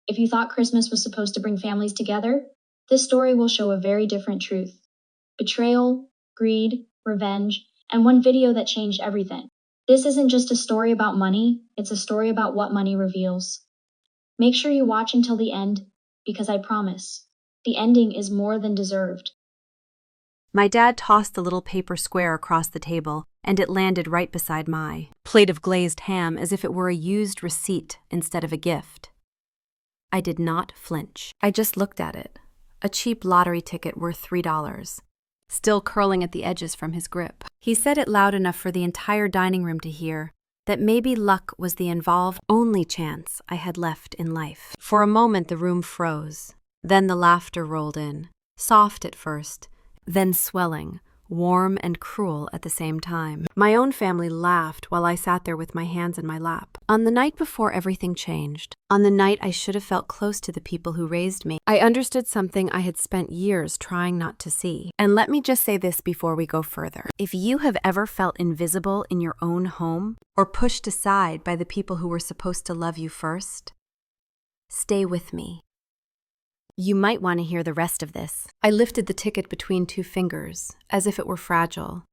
If you thought Christmas was supposed to bring families together, this story will show a very different truth. Betrayal, greed, revenge, and one video that changed everything. This isn't just a story about money, it's a story about what money reveals. Make sure you watch until the end, because I promise, the ending is more than deserved. My dad tossed the little paper square across the table, and it landed right beside my plate of glazed ham as if it were a used receipt instead of a gift. I did not flinch. I just looked at it. A cheap lottery ticket worth $3, still curling at the edges from his grip. He said it loud enough for the entire dining room to hear, that maybe luck was the involved only chance I had left in life. For a moment the room froze. Then the laughter rolled in, soft at first, then swelling, warm and cruel at the same time. My own family laughed while I sat there with my hands in my lap. On the night before everything changed, on the night I should have felt close to the people who raised me, I understood something I had spent years trying not to see. And let me just say this before we go further. If you have ever felt invisible in your own home, or pushed aside by the people who were supposed to love you first, stay with me. You might want to hear the rest of this. I lifted the ticket between two fingers, as if it were fragile,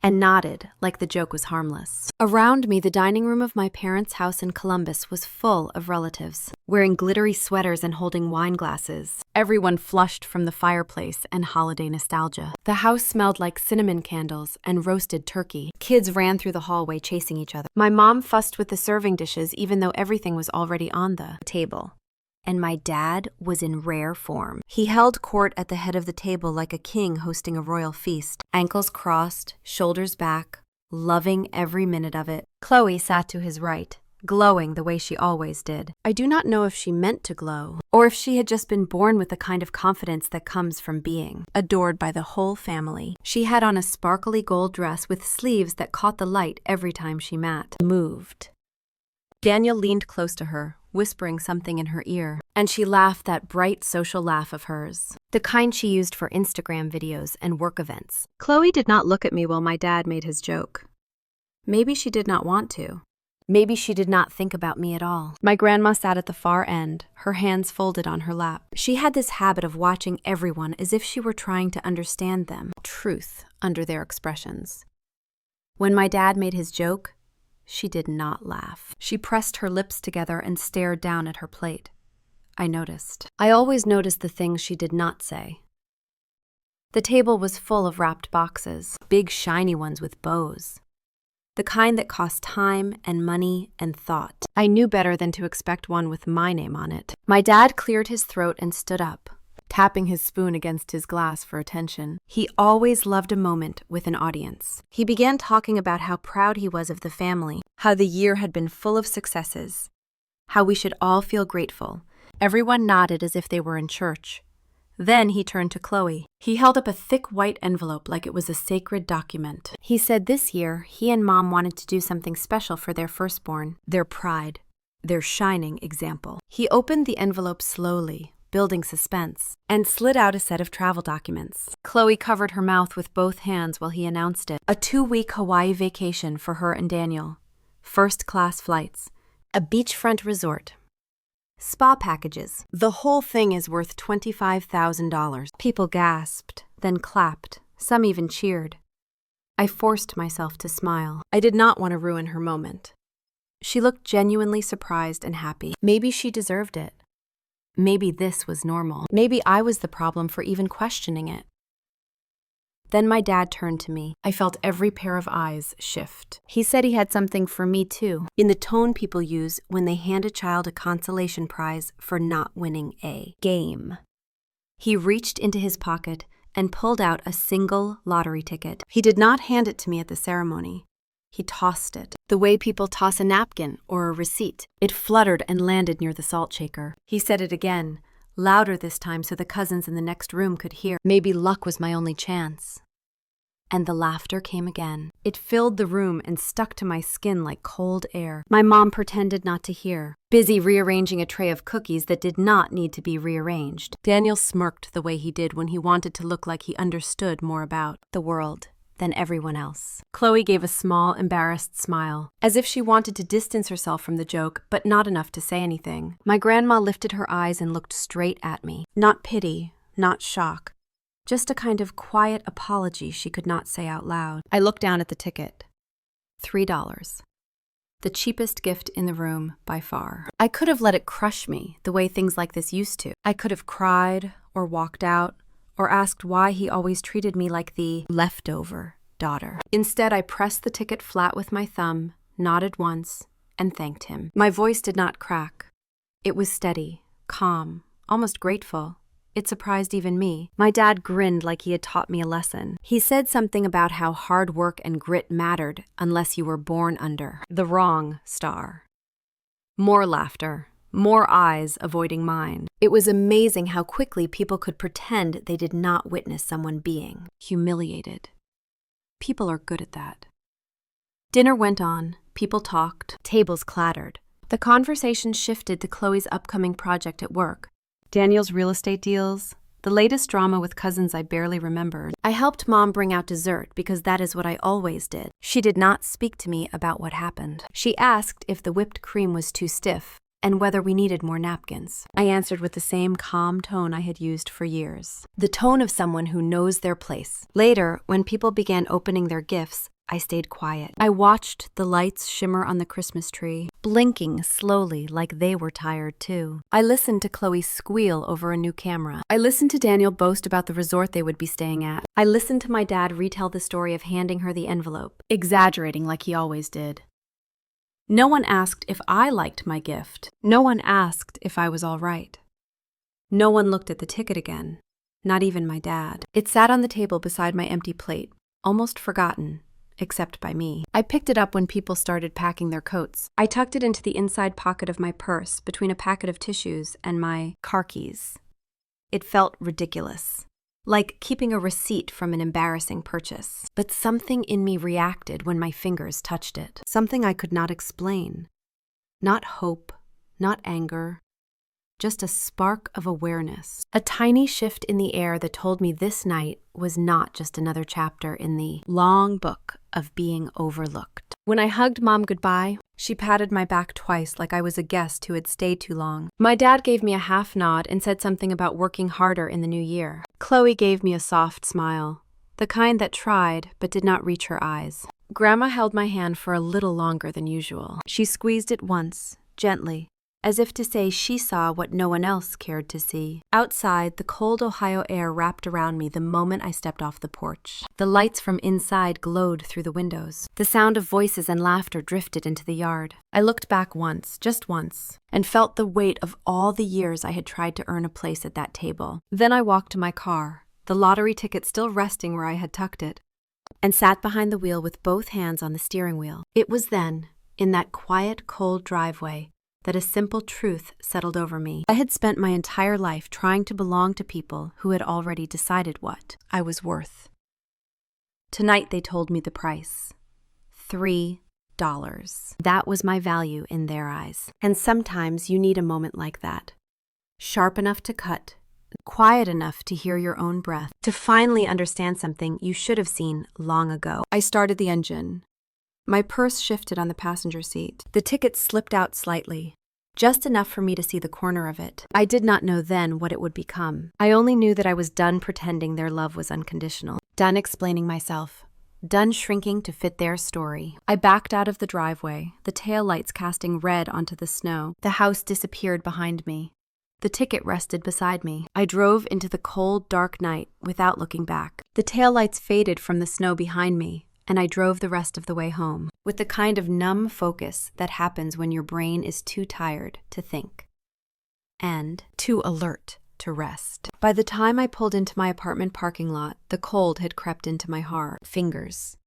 and nodded like the joke was harmless. Around me, the dining room of my parents' house in Columbus was full of relatives, wearing glittery sweaters and holding wine glasses. Everyone flushed from the fireplace and holiday nostalgia. The house smelled like cinnamon candles and roasted turkey. Kids ran through the hallway chasing each other. My mom fussed with the serving dishes even though everything was already on the table. And my dad was in rare form. He held court at the head of the table like a king hosting a royal feast, ankles crossed, shoulders back, loving every minute of it. Chloe sat to his right, glowing the way she always did. I do not know if she meant to glow, or if she had just been born with the kind of confidence that comes from being adored by the whole family. She had on a sparkly gold dress with sleeves that caught the light every time she moved. Daniel leaned close to her, whispering something in her ear, and she laughed that bright social laugh of hers, the kind she used for Instagram videos and work events. Chloe did not look at me while my dad made his joke. Maybe she did not want to. Maybe she did not think about me at all. My grandma sat at the far end, her hands folded on her lap. She had this habit of watching everyone as if she were trying to understand them, truth under their expressions. When my dad made his joke, she did not laugh. She pressed her lips together and stared down at her plate. I noticed. I always noticed the things she did not say. The table was full of wrapped boxes, big shiny ones with bows. The kind that cost time and money and thought. I knew better than to expect one with my name on it. My dad cleared his throat and stood up, tapping his spoon against his glass for attention. He always loved a moment with an audience. He began talking about how proud he was of the family, how the year had been full of successes, how we should all feel grateful. Everyone nodded as if they were in church. Then he turned to Chloe. He held up a thick white envelope like it was a sacred document. He said this year he and Mom wanted to do something special for their firstborn, their pride, their shining example. He opened the envelope slowly, building suspense, and slid out a set of travel documents. Chloe covered her mouth with both hands while he announced it. A 2-week Hawaii vacation for her and Daniel. First-class flights. A beachfront resort. Spa packages. The whole thing is worth $25,000. People gasped, then clapped. Some even cheered. I forced myself to smile. I did not want to ruin her moment. She looked genuinely surprised and happy. Maybe she deserved it. Maybe this was normal. Maybe I was the problem for even questioning it. Then my dad turned to me. I felt every pair of eyes shift. He said he had something for me too, in the tone people use when they hand a child a consolation prize for not winning a game. He reached into his pocket and pulled out a single lottery ticket. He did not hand it to me at the ceremony. He tossed it, the way people toss a napkin or a receipt. It fluttered and landed near the salt shaker. He said it again, louder this time so the cousins in the next room could hear. Maybe luck was my only chance. And the laughter came again. It filled the room and stuck to my skin like cold air. My mom pretended not to hear, busy rearranging a tray of cookies that did not need to be rearranged. Daniel smirked the way he did when he wanted to look like he understood more about the world than everyone else. Chloe gave a small, embarrassed smile, as if she wanted to distance herself from the joke, but not enough to say anything. My grandma lifted her eyes and looked straight at me. Not pity, not shock. Just a kind of quiet apology she could not say out loud. I looked down at the ticket. $3. The cheapest gift in the room by far. I could have let it crush me the way things like this used to. I could have cried or walked out or asked why he always treated me like the leftover daughter. Instead, I pressed the ticket flat with my thumb, nodded once, and thanked him. My voice did not crack. It was steady, calm, almost grateful. It surprised even me. My dad grinned like he had taught me a lesson. He said something about how hard work and grit mattered unless you were born under the wrong star. More laughter, more eyes avoiding mine. It was amazing how quickly people could pretend they did not witness someone being humiliated. People are good at that. Dinner went on, people talked, tables clattered. The conversation shifted to Chloe's upcoming project at work. Daniel's real estate deals, the latest drama with cousins I barely remembered. I helped Mom bring out dessert because that is what I always did. She did not speak to me about what happened. She asked if the whipped cream was too stiff and whether we needed more napkins. I answered with the same calm tone I had used for years. The tone of someone who knows their place. Later, when people began opening their gifts, I stayed quiet. I watched the lights shimmer on the Christmas tree, blinking slowly like they were tired too. I listened to Chloe squeal over a new camera. I listened to Daniel boast about the resort they would be staying at. I listened to my dad retell the story of handing her the envelope, exaggerating like he always did. No one asked if I liked my gift. No one asked if I was all right. No one looked at the ticket again, not even my dad. It sat on the table beside my empty plate, almost forgotten. Except by me. I picked it up when people started packing their coats. I tucked it into the inside pocket of my purse between a packet of tissues and my car keys. It felt ridiculous, like keeping a receipt from an embarrassing purchase. But something in me reacted when my fingers touched it. Something I could not explain. Not hope, not anger, just a spark of awareness. A tiny shift in the air that told me this night was not just another chapter in the long book of being overlooked. When I hugged Mom goodbye, she patted my back twice like I was a guest who had stayed too long. My dad gave me a half nod and said something about working harder in the new year. Chloe gave me a soft smile, the kind that tried but did not reach her eyes. Grandma held my hand for a little longer than usual. She squeezed it once, gently, as if to say she saw what no one else cared to see. Outside, the cold Ohio air wrapped around me the moment I stepped off the porch. The lights from inside glowed through the windows. The sound of voices and laughter drifted into the yard. I looked back once, just once, and felt the weight of all the years I had tried to earn a place at that table. Then I walked to my car, the lottery ticket still resting where I had tucked it, and sat behind the wheel with both hands on the steering wheel. It was then, in that quiet, cold driveway, that a simple truth settled over me. I had spent my entire life trying to belong to people who had already decided what I was worth. Tonight they told me the price. $3. That was my value in their eyes. And sometimes you need a moment like that. Sharp enough to cut, quiet enough to hear your own breath, to finally understand something you should have seen long ago. I started the engine. My purse shifted on the passenger seat. The ticket slipped out slightly, just enough for me to see the corner of it. I did not know then what it would become. I only knew that I was done pretending their love was unconditional, done explaining myself, done shrinking to fit their story. I backed out of the driveway, the taillights casting red onto the snow. The house disappeared behind me. The ticket rested beside me. I drove into the cold, dark night without looking back. The taillights faded from the snow behind me, and I drove the rest of the way home, with the kind of numb focus that happens when your brain is too tired to think and too alert to rest. By the time I pulled into my apartment parking lot, the cold had crept into my fingers.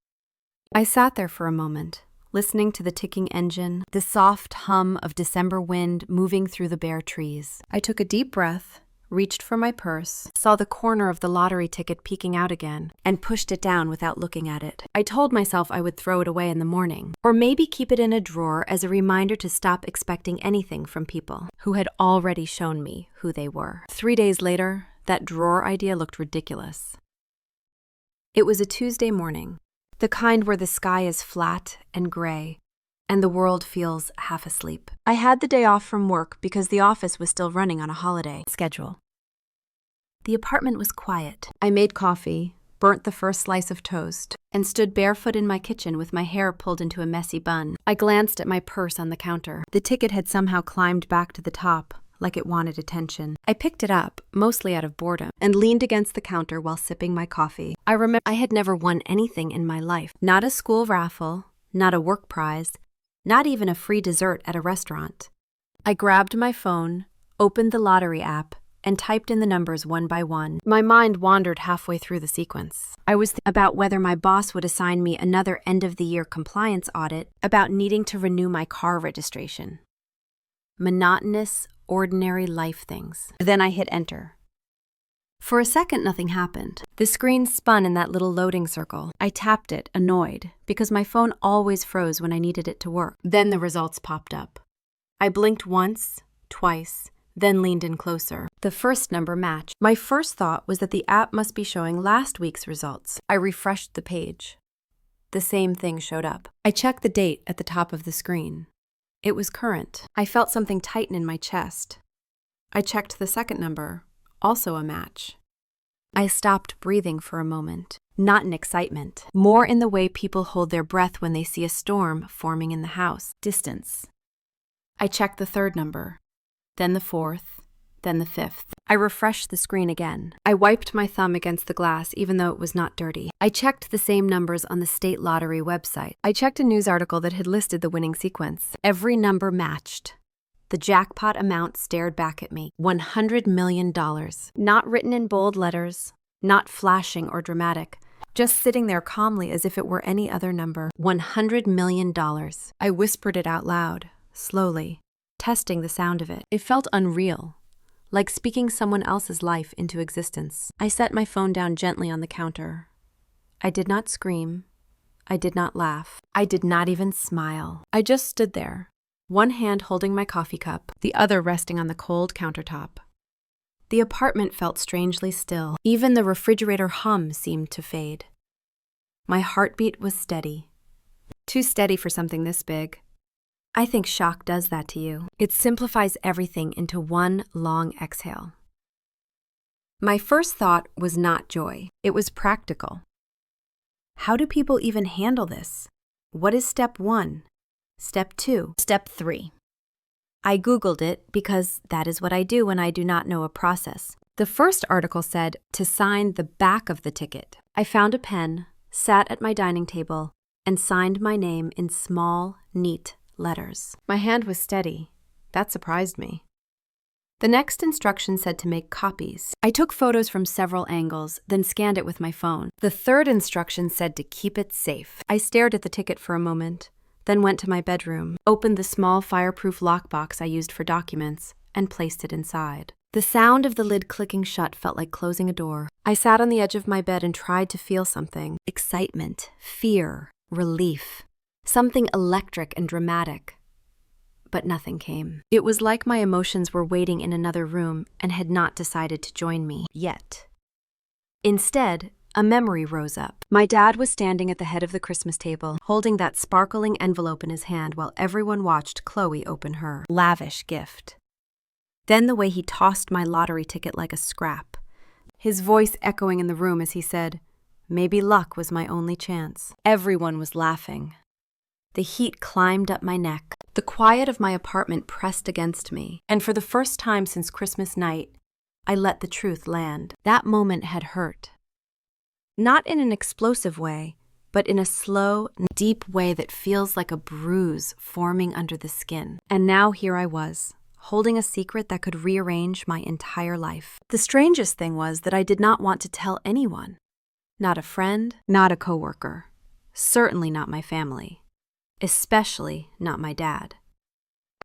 I sat there for a moment, listening to the ticking engine, the soft hum of December wind moving through the bare trees. I took a deep breath, reached for my purse, saw the corner of the lottery ticket peeking out again, and pushed it down without looking at it. I told myself I would throw it away in the morning, or maybe keep it in a drawer as a reminder to stop expecting anything from people who had already shown me who they were. 3 days later, that drawer idea looked ridiculous. It was a Tuesday morning. The kind where the sky is flat and gray, and the world feels half asleep. I had the day off from work because the office was still running on a holiday schedule. The apartment was quiet. I made coffee, burnt the first slice of toast, and stood barefoot in my kitchen with my hair pulled into a messy bun. I glanced at my purse on the counter. The ticket had somehow climbed back to the top, like it wanted attention. I picked it up, mostly out of boredom, and leaned against the counter while sipping my coffee. I remember I had never won anything in my life. Not a school raffle, not a work prize, not even a free dessert at a restaurant. I grabbed my phone, opened the lottery app, and typed in the numbers one by one. My mind wandered halfway through the sequence. I was thinking about whether my boss would assign me another end-of-the-year compliance audit, about needing to renew my car registration. Monotonous, ordinary life things. Then I hit enter. For a second, nothing happened. The screen spun in that little loading circle. I tapped it, annoyed, because my phone always froze when I needed it to work. Then the results popped up. I blinked once, twice, then leaned in closer. The first number matched. My first thought was that the app must be showing last week's results. I refreshed the page. The same thing showed up. I checked the date at the top of the screen. It was current. I felt something tighten in my chest. I checked the second number, also a match. I stopped breathing for a moment, not in excitement, more in the way people hold their breath when they see a storm forming in the house. Distance. I checked the third number, then the fourth, then the fifth. I refreshed the screen again. I wiped my thumb against the glass even though it was not dirty. I checked the same numbers on the state lottery website. I checked a news article that had listed the winning sequence. Every number matched. The jackpot amount stared back at me. $100 million. Not written in bold letters, not flashing or dramatic, just sitting there calmly as if it were any other number. $100 million. I whispered it out loud, slowly, testing the sound of it. It felt unreal, like speaking someone else's life into existence. I set my phone down gently on the counter. I did not scream. I did not laugh. I did not even smile. I just stood there, one hand holding my coffee cup, the other resting on the cold countertop. The apartment felt strangely still. Even the refrigerator hum seemed to fade. My heartbeat was steady. Too steady for something this big. I think shock does that to you. It simplifies everything into one long exhale. My first thought was not joy. It was practical. How do people even handle this? What is step 1? Step 2? Step 3? I Googled it because that is what I do when I do not know a process. The first article said to sign the back of the ticket. I found a pen, sat at my dining table, and signed my name in small, neat letters. My hand was steady. That surprised me. The next instruction said to make copies. I took photos from several angles, then scanned it with my phone. The third instruction said to keep it safe. I stared at the ticket for a moment, then went to my bedroom, opened the small fireproof lockbox I used for documents, and placed it inside. The sound of the lid clicking shut felt like closing a door. I sat on the edge of my bed and tried to feel something. Excitement, fear, relief. Something electric and dramatic. But nothing came. It was like my emotions were waiting in another room and had not decided to join me yet. Instead, a memory rose up. My dad was standing at the head of the Christmas table, holding that sparkling envelope in his hand while everyone watched Chloe open her lavish gift. Then the way he tossed my lottery ticket like a scrap, his voice echoing in the room as he said, "Maybe luck was my only chance." Everyone was laughing. The heat climbed up my neck. The quiet of my apartment pressed against me, and for the first time since Christmas night, I let the truth land. That moment had hurt. Not in an explosive way, but in a slow, deep way that feels like a bruise forming under the skin. And now here I was, holding a secret that could rearrange my entire life. The strangest thing was that I did not want to tell anyone. Not a friend, not a coworker. Certainly not my family. Especially not my dad.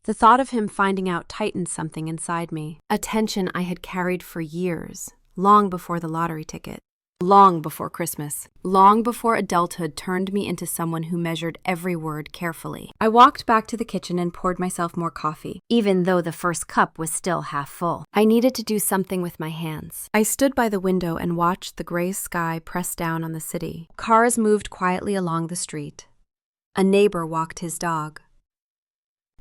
The thought of him finding out tightened something inside me, a tension I had carried for years, long before the lottery ticket. Long before Christmas, long before adulthood turned me into someone who measured every word carefully. I walked back to the kitchen and poured myself more coffee, even though the first cup was still half full. I needed to do something with my hands. I stood by the window and watched the gray sky press down on the city. Cars moved quietly along the street. A neighbor walked his dog.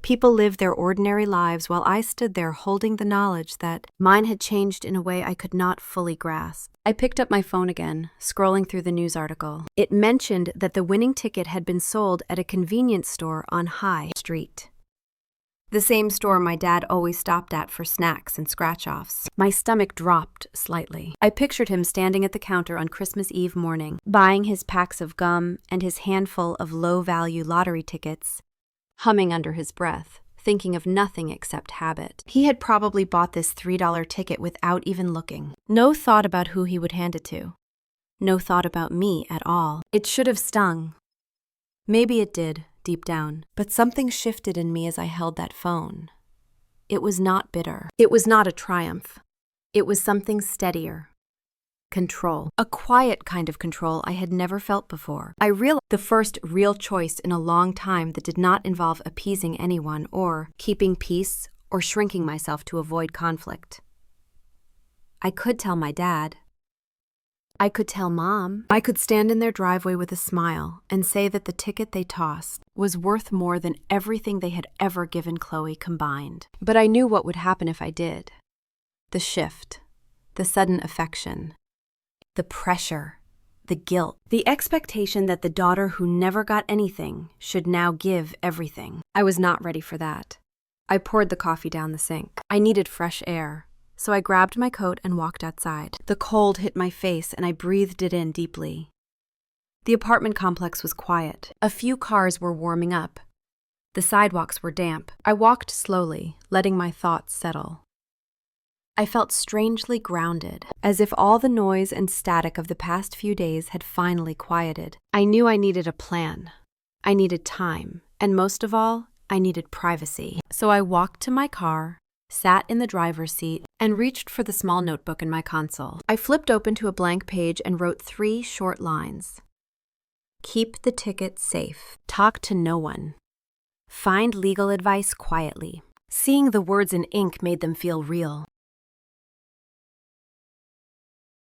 People lived their ordinary lives while I stood there holding the knowledge that mine had changed in a way I could not fully grasp. I picked up my phone again, scrolling through the news article. It mentioned that the winning ticket had been sold at a convenience store on High Street. The same store my dad always stopped at for snacks and scratch-offs. My stomach dropped slightly. I pictured him standing at the counter on Christmas Eve morning, buying his packs of gum and his handful of low-value lottery tickets, humming under his breath, thinking of nothing except habit. He had probably bought this $3 ticket without even looking. No thought about who he would hand it to. No thought about me at all. It should have stung. Maybe it did, deep down, but something shifted in me as I held that phone. It was not bitter. It was not a triumph. It was something steadier. Control. A quiet kind of control I had never felt before. I realized the first real choice in a long time that did not involve appeasing anyone or keeping peace or shrinking myself to avoid conflict. I could tell my dad. I could tell Mom. I could stand in their driveway with a smile and say that the ticket they tossed was worth more than everything they had ever given Chloe combined. But I knew what would happen if I did. The shift, the sudden affection, the pressure, the guilt, the expectation that the daughter who never got anything should now give everything. I was not ready for that. I poured the coffee down the sink. I needed fresh air, so I grabbed my coat and walked outside. The cold hit my face and I breathed it in deeply. The apartment complex was quiet. A few cars were warming up. The sidewalks were damp. I walked slowly, letting my thoughts settle. I felt strangely grounded, as if all the noise and static of the past few days had finally quieted. I knew I needed a plan. I needed time, and most of all, I needed privacy. So I walked to my car, sat in the driver's seat, and reached for the small notebook in my console. I flipped open to a blank page and wrote 3 short lines. Keep the ticket safe. Talk to no one. Find legal advice quietly. Seeing the words in ink made them feel real.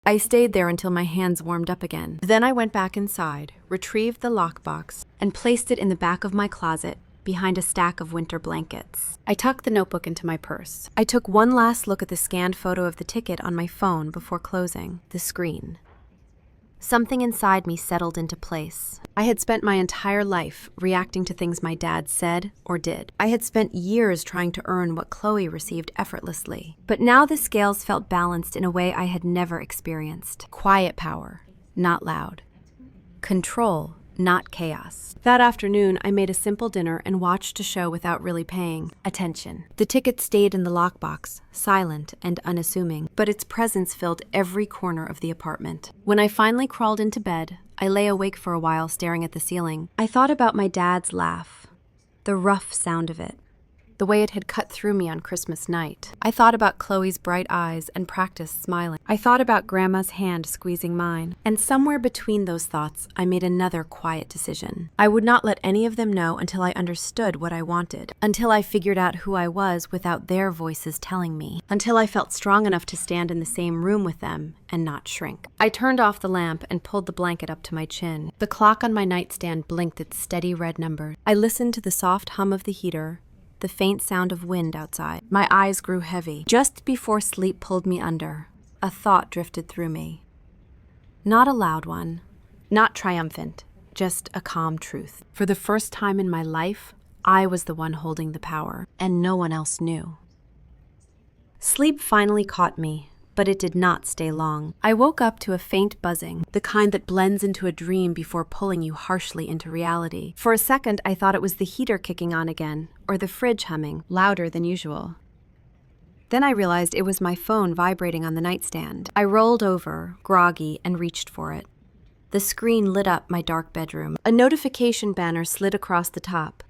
I stayed there until my hands warmed up again. Then I went back inside, retrieved the lockbox, and placed it in the back of my closet, behind a stack of winter blankets. I tucked the notebook into my purse. I took one last look at the scanned photo of the ticket on my phone before closing the screen. Something inside me settled into place. I had spent my entire life reacting to things my dad said or did. I had spent years trying to earn what Chloe received effortlessly. But now the scales felt balanced in a way I had never experienced. Quiet power, not loud. Control, not chaos. That afternoon, I made a simple dinner and watched a show without really paying attention. The ticket stayed in the lockbox, silent and unassuming, but its presence filled every corner of the apartment. When I finally crawled into bed, I lay awake for a while staring at the ceiling. I thought about my dad's laugh, the rough sound of it, the way it had cut through me on Christmas night. I thought about Chloe's bright eyes and practiced smiling. I thought about Grandma's hand squeezing mine. And somewhere between those thoughts, I made another quiet decision. I would not let any of them know until I understood what I wanted, until I figured out who I was without their voices telling me, until I felt strong enough to stand in the same room with them and not shrink. I turned off the lamp and pulled the blanket up to my chin. The clock on my nightstand blinked its steady red number. I listened to the soft hum of the heater, the faint sound of wind outside. My eyes grew heavy. Just before sleep pulled me under, a thought drifted through me. Not a loud one, not triumphant, just a calm truth. For the first time in my life, I was the one holding the power, and no one else knew. Sleep finally caught me, but it did not stay long. I woke up to a faint buzzing, the kind that blends into a dream before pulling you harshly into reality. For a second, I thought it was the heater kicking on again, or the fridge humming, louder than usual. Then I realized it was my phone vibrating on the nightstand. I rolled over, groggy, and reached for it. The screen lit up my dark bedroom. A notification banner slid across the top.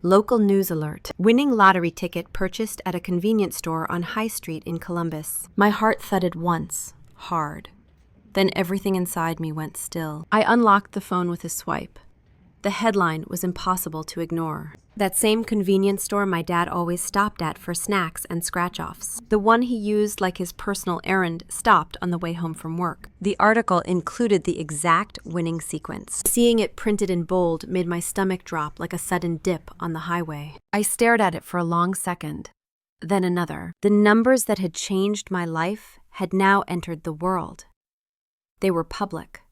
Local news alert. Winning lottery ticket purchased at a convenience store on High Street in Columbus. My heart thudded once, hard. Then everything inside me went still. I unlocked the phone with a swipe. The headline was impossible to ignore. That same convenience store my dad always stopped at for snacks and scratch-offs. The one he used like his personal errand stopped on the way home from work. The article included the exact winning sequence. Seeing it printed in bold made my stomach drop like a sudden dip on the highway. I stared at it for a long second, then another. The numbers that had changed my life had now entered the world. They were public.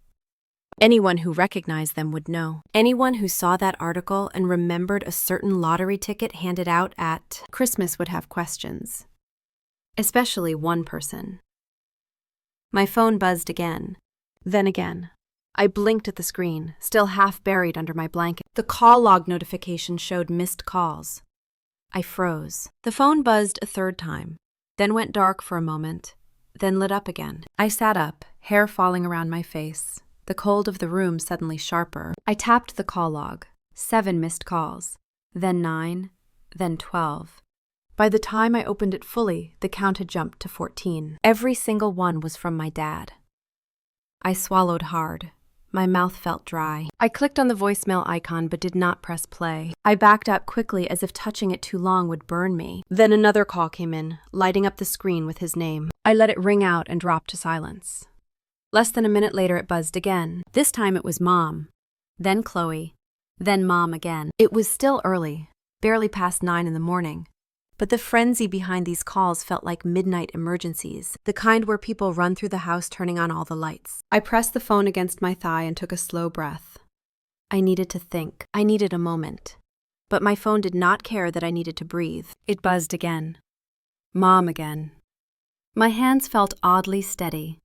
Anyone who recognized them would know. Anyone who saw that article and remembered a certain lottery ticket handed out at Christmas would have questions. Especially one person. My phone buzzed again, then again. I blinked at the screen, still half buried under my blanket. The call log notification showed missed calls. I froze. The phone buzzed a third time, then went dark for a moment, then lit up again. I sat up, hair falling around my face. The cold of the room suddenly sharper. I tapped the call log. 7 missed calls. Then 9. Then 12. By the time I opened it fully, the count had jumped to 14. Every single one was from my dad. I swallowed hard. My mouth felt dry. I clicked on the voicemail icon but did not press play. I backed up quickly as if touching it too long would burn me. Then another call came in, lighting up the screen with his name. I let it ring out and dropped to silence. Less than a minute later, it buzzed again. This time it was Mom, then Chloe, then Mom again. It was still early, barely past 9 in the morning, but the frenzy behind these calls felt like midnight emergencies, the kind where people run through the house turning on all the lights. I pressed the phone against my thigh and took a slow breath. I needed to think. I needed a moment. But my phone did not care that I needed to breathe. It buzzed again. Mom again. My hands felt oddly steady.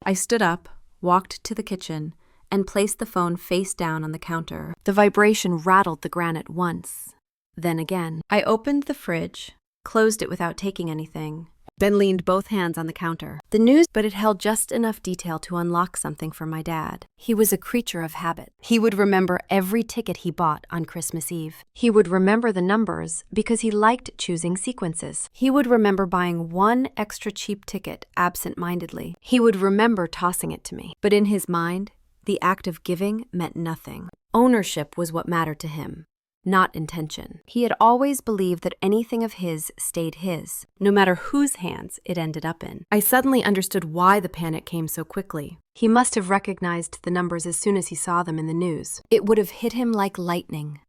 I stood up, walked to the kitchen, and placed the phone face down on the counter. The vibration rattled the granite once, then again. I opened the fridge, closed it without taking anything, then leaned both hands on the counter. The news, but it held just enough detail to unlock something for my dad. He was a creature of habit. He would remember every ticket he bought on Christmas Eve. He would remember the numbers because he liked choosing sequences. He would remember buying one extra cheap ticket absent-mindedly. He would remember tossing it to me. But in his mind, the act of giving meant nothing. Ownership was what mattered to him, not intention. He had always believed that anything of his stayed his, no matter whose hands it ended up in. I suddenly understood why the panic came so quickly. He must have recognized the numbers as soon as he saw them in the news. It would have hit him like lightning.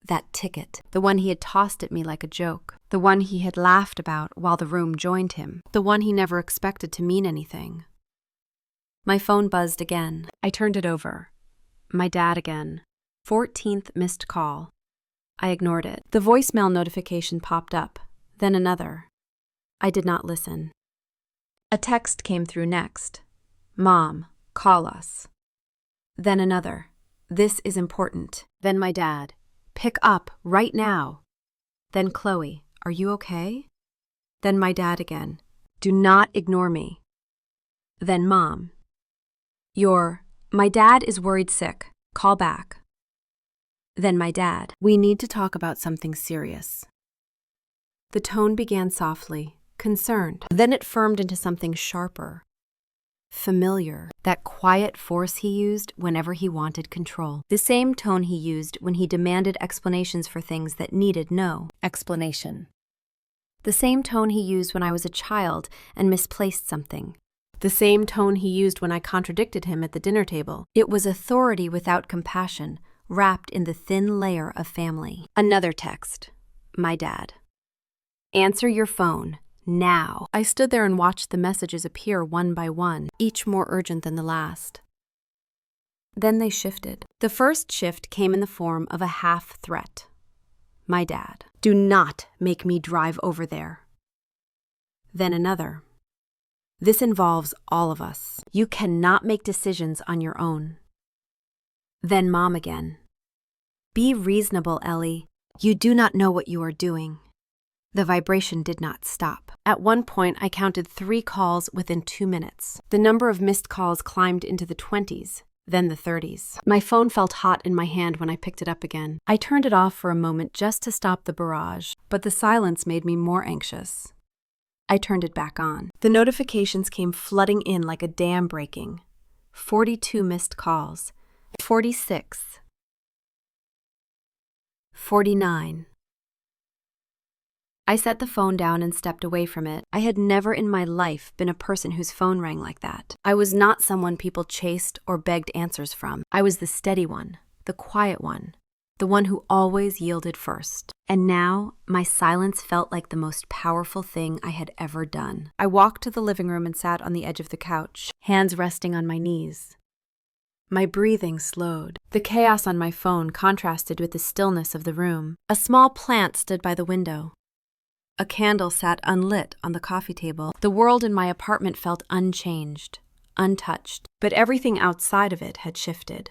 That ticket, the one he had tossed at me like a joke, the one he had laughed about while the room joined him, the one he never expected to mean anything. My phone buzzed again. I turned it over. My dad again. 14th missed call. I ignored it. The voicemail notification popped up, then another. I did not listen. A text came through next. Mom, call us. Then another. This is important. Then my dad. Pick up right now. Then Chloe, are you okay? Then my dad again. Do not ignore me. Then Mom. My dad is worried sick. Call back. Then my dad. We need to talk about something serious. The tone began softly, concerned. Then it firmed into something sharper. Familiar. That quiet force he used whenever he wanted control. The same tone he used when he demanded explanations for things that needed no explanation. The same tone he used when I was a child and misplaced something. The same tone he used when I contradicted him at the dinner table. It was authority without compassion, wrapped in the thin layer of family. Another text. My dad. Answer your phone. Now. I stood there and watched the messages appear one by one, each more urgent than the last. Then they shifted. The first shift came in the form of a half threat. My dad. Do not make me drive over there. Then another. This involves all of us. You cannot make decisions on your own. Then Mom again. Be reasonable, Ellie. You do not know what you are doing. The vibration did not stop. At one point, I counted 3 calls within 2 minutes. The number of missed calls climbed into the 20s, then the 30s. My phone felt hot in my hand when I picked it up again. I turned it off for a moment just to stop the barrage, but the silence made me more anxious. I turned it back on. The notifications came flooding in like a dam breaking. 42 missed calls. 46. 49. I set the phone down and stepped away from it. I had never in my life been a person whose phone rang like that. I was not someone people chased or begged answers from. I was the steady one, the quiet one, the one who always yielded first. And now, my silence felt like the most powerful thing I had ever done. I walked to the living room and sat on the edge of the couch, hands resting on my knees. My breathing slowed. The chaos on my phone contrasted with the stillness of the room. A small plant stood by the window. A candle sat unlit on the coffee table. The world in my apartment felt unchanged, untouched, but everything outside of it had shifted.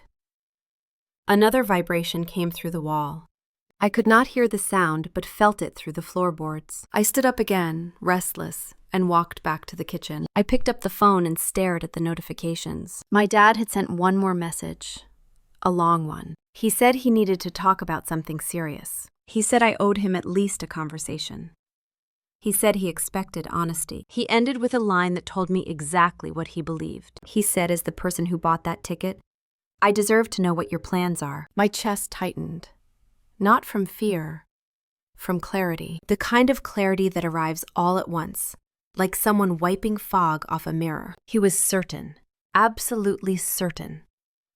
Another vibration came through the wall. I could not hear the sound, but felt it through the floorboards. I stood up again, restless, and walked back to the kitchen. I picked up the phone and stared at the notifications. My dad had sent one more message, a long one. He said he needed to talk about something serious. He said I owed him at least a conversation. He said he expected honesty. He ended with a line that told me exactly what he believed. He said, as the person who bought that ticket, "I deserve to know what your plans are." My chest tightened. Not from fear, from clarity. The kind of clarity that arrives all at once, like someone wiping fog off a mirror. He was certain, absolutely certain.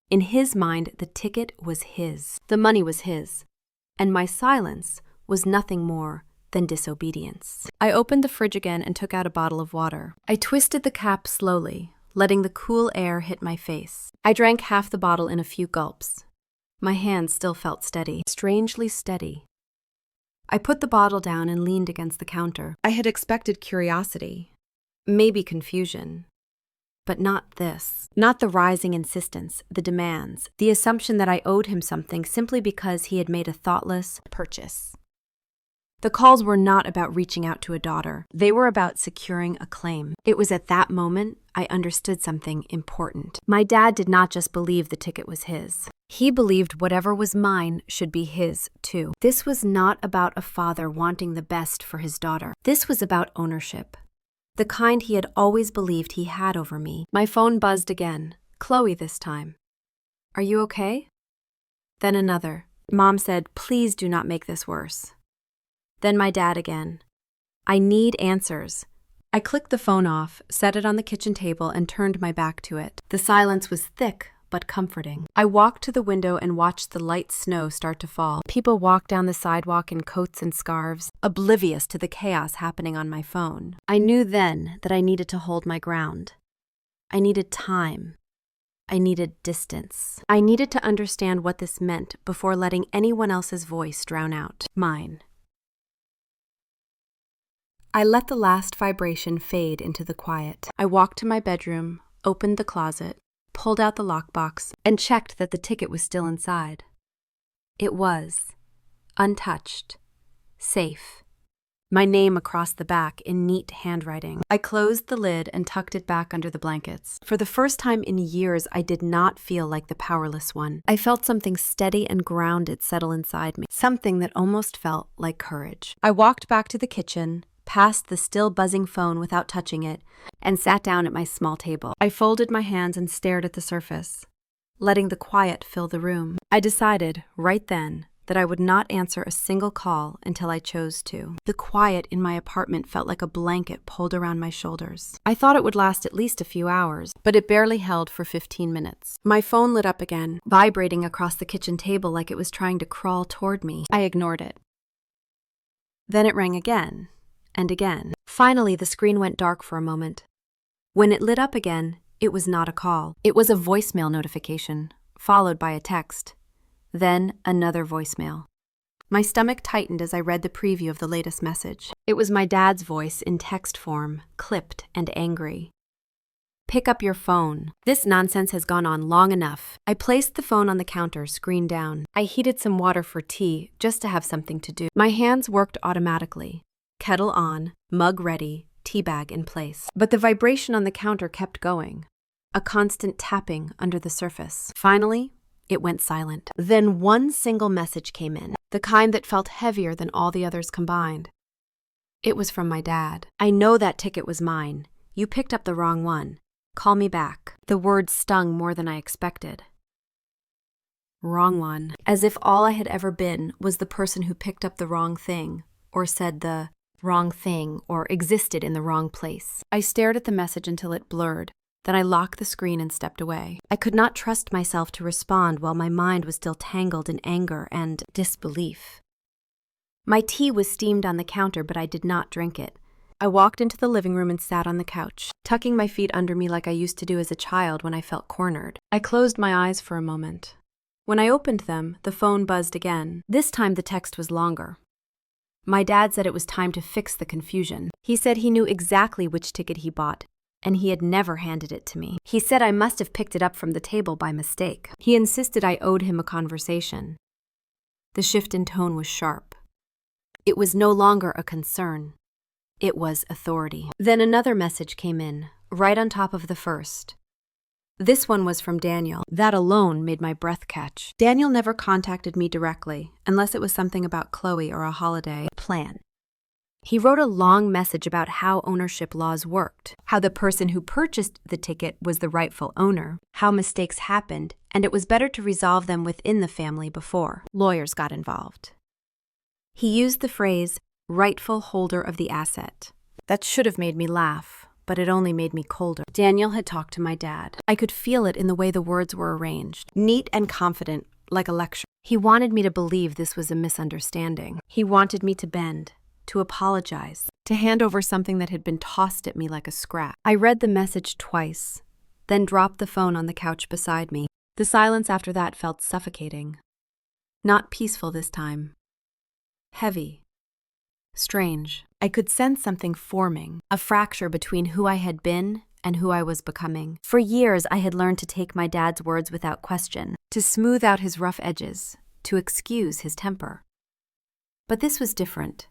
In his mind, the ticket was his. The money was his. And my silence was nothing more than disobedience. I opened the fridge again and took out a bottle of water. I twisted the cap slowly, letting the cool air hit my face. I drank half the bottle in a few gulps. My hand still felt steady, strangely steady. I put the bottle down and leaned against the counter. I had expected curiosity, maybe confusion, but not this. Not the rising insistence, the demands, the assumption that I owed him something simply because he had made a thoughtless purchase. The calls were not about reaching out to a daughter. They were about securing a claim. It was at that moment I understood something important. My dad did not just believe the ticket was his. He believed whatever was mine should be his, too. This was not about a father wanting the best for his daughter. This was about ownership, the kind he had always believed he had over me. My phone buzzed again. Chloe this time. "Are you okay?" Then another. Mom said, "Please do not make this worse." Then my dad again. "I need answers." I clicked the phone off, set it on the kitchen table, and turned my back to it. The silence was thick but comforting. I walked to the window and watched the light snow start to fall. People walked down the sidewalk in coats and scarves, oblivious to the chaos happening on my phone. I knew then that I needed to hold my ground. I needed time. I needed distance. I needed to understand what this meant before letting anyone else's voice drown out mine. I let the last vibration fade into the quiet. I walked to my bedroom, opened the closet, pulled out the lockbox, and checked that the ticket was still inside. It was, untouched, safe. My name across the back in neat handwriting. I closed the lid and tucked it back under the blankets. For the first time in years, I did not feel like the powerless one. I felt something steady and grounded settle inside me, something that almost felt like courage. I walked back to the kitchen, past the still buzzing phone without touching it, and sat down at my small table. I folded my hands and stared at the surface, letting the quiet fill the room. I decided, right then, that I would not answer a single call until I chose to. The quiet in my apartment felt like a blanket pulled around my shoulders. I thought it would last at least a few hours, but it barely held for 15 minutes. My phone lit up again, vibrating across the kitchen table like it was trying to crawl toward me. I ignored it. Then it rang again. And again. Finally, the screen went dark for a moment. When it lit up again, it was not a call. It was a voicemail notification, followed by a text. Then another voicemail. My stomach tightened as I read the preview of the latest message. It was my dad's voice in text form, clipped and angry. "Pick up your phone. This nonsense has gone on long enough." I placed the phone on the counter, screen down. I heated some water for tea, just to have something to do. My hands worked automatically. Kettle on, mug ready, tea bag in place. But the vibration on the counter kept going, a constant tapping under the surface. Finally, it went silent. Then one single message came in, the kind that felt heavier than all the others combined. It was from my dad. "I know that ticket was mine. You picked up the wrong one. Call me back. The words stung more than I expected. Wrong one. As if all I had ever been was the person who picked up the wrong thing, or said the wrong thing, or existed in the wrong place. I stared at the message until it blurred. Then I locked the screen and stepped away. I could not trust myself to respond while my mind was still tangled in anger and disbelief. My tea was steamed on the counter, but I did not drink it. I walked into the living room and sat on the couch, tucking my feet under me like I used to do as a child when I felt cornered. I closed my eyes for a moment. When I opened them, the phone buzzed again. This time the text was longer. My dad said it was time to fix the confusion. He said he knew exactly which ticket he bought, and he had never handed it to me. He said I must have picked it up from the table by mistake. He insisted I owed him a conversation. The shift in tone was sharp. It was no longer a concern. It was authority. Then another message came in, right on top of the first. This one was from Daniel. That alone made my breath catch. Daniel never contacted me directly, unless it was something about Chloe or a holiday plan. He wrote a long message about how ownership laws worked, how the person who purchased the ticket was the rightful owner, how mistakes happened, and it was better to resolve them within the family before lawyers got involved. He used the phrase, rightful holder of the asset. That should have made me laugh, but it only made me colder. Daniel had talked to my dad. I could feel it in the way the words were arranged, neat and confident, like a lecture. He wanted me to believe this was a misunderstanding. He wanted me to bend, to apologize, to hand over something that had been tossed at me like a scrap. I read the message twice, then dropped the phone on the couch beside me. The silence after that felt suffocating. Not peaceful this time. Heavy. Strange. I could sense something forming, a fracture between who I had been and who I was becoming. For years, I had learned to take my dad's words without question, to smooth out his rough edges, to excuse his temper. But this was different.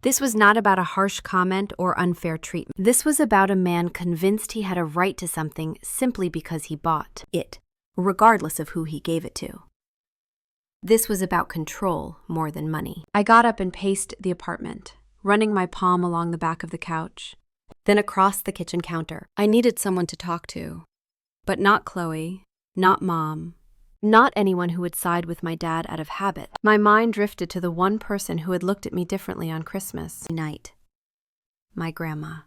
This was not about a harsh comment or unfair treatment. This was about a man convinced he had a right to something simply because he bought it, regardless of who he gave it to. This was about control more than money. I got up and paced the apartment, running my palm along the back of the couch, then across the kitchen counter. I needed someone to talk to, but not Chloe, not Mom, not anyone who would side with my dad out of habit. My mind drifted to the one person who had looked at me differently on Christmas night. My grandma.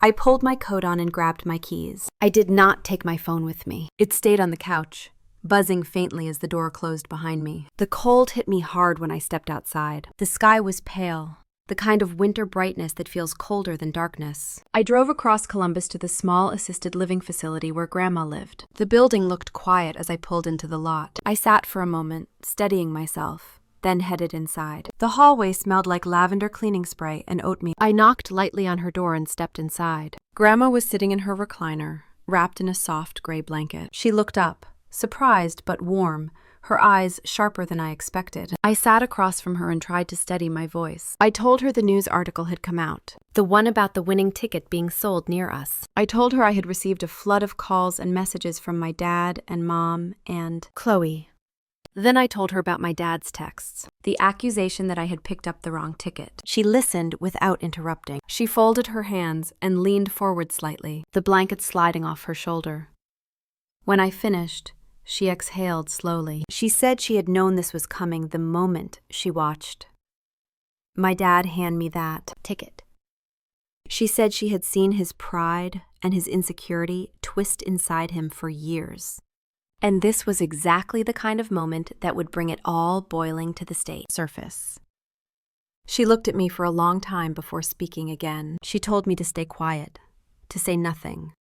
I pulled my coat on and grabbed my keys. I did not take my phone with me. It stayed on the couch, buzzing faintly as the door closed behind me. The cold hit me hard when I stepped outside. The sky was pale, the kind of winter brightness that feels colder than darkness. I drove across Columbus to the small assisted living facility where Grandma lived. The building looked quiet as I pulled into the lot. I sat for a moment, steadying myself, then headed inside. The hallway smelled like lavender cleaning spray and oatmeal. I knocked lightly on her door and stepped inside. Grandma was sitting in her recliner, wrapped in a soft gray blanket. She looked up, surprised but warm, her eyes sharper than I expected. I sat across from her and tried to steady my voice. I told her the news article had come out, the one about the winning ticket being sold near us. I told her I had received a flood of calls and messages from my dad and Mom and Chloe. Then I told her about my dad's texts, the accusation that I had picked up the wrong ticket. She listened without interrupting. She folded her hands and leaned forward slightly, the blanket sliding off her shoulder. When I finished, she exhaled slowly. She said she had known this was coming the moment she watched my dad hand me that ticket. She said she had seen his pride and his insecurity twist inside him for years. And this was exactly the kind of moment that would bring it all boiling to the surface. She looked at me for a long time before speaking again. She told me to stay quiet, to say nothing,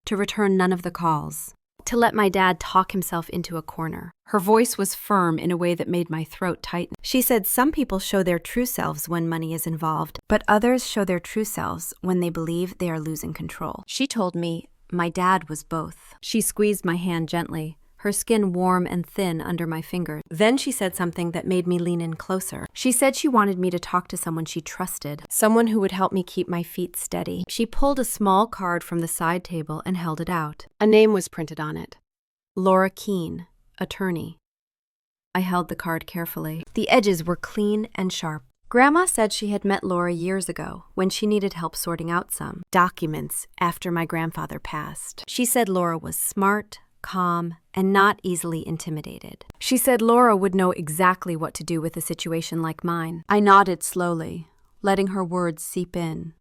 to return none of the calls, to let my dad talk himself into a corner. Her voice was firm in a way that made my throat tighten. She said some people show their true selves when money is involved, but others show their true selves when they believe they are losing control. She told me my dad was both. She squeezed my hand gently, her skin warm and thin under my fingers. Then she said something that made me lean in closer. She said she wanted me to talk to someone she trusted, someone who would help me keep my feet steady. She pulled a small card from the side table and held it out. A name was printed on it. Laura Keene, attorney. I held the card carefully. The edges were clean and sharp. Grandma said she had met Laura years ago when she needed help sorting out some documents after my grandfather passed. She said Laura was smart, calm, and not easily intimidated. She said Laura would know exactly what to do with a situation like mine. I nodded slowly, letting her words seep in.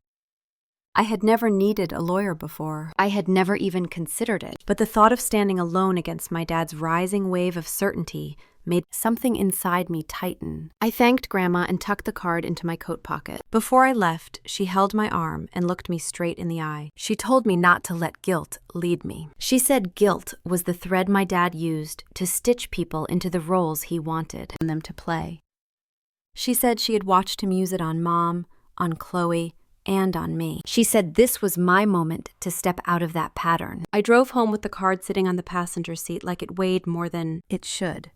I had never needed a lawyer before. I had never even considered it. But the thought of standing alone against my dad's rising wave of certainty made something inside me tighten. I thanked Grandma and tucked the card into my coat pocket. Before I left, she held my arm and looked me straight in the eye. She told me not to let guilt lead me. She said guilt was the thread my dad used to stitch people into the roles he wanted them to play. She said she had watched him use it on Mom, on Chloe, and on me. She said this was my moment to step out of that pattern. I drove home with the card sitting on the passenger seat like it weighed more than it should.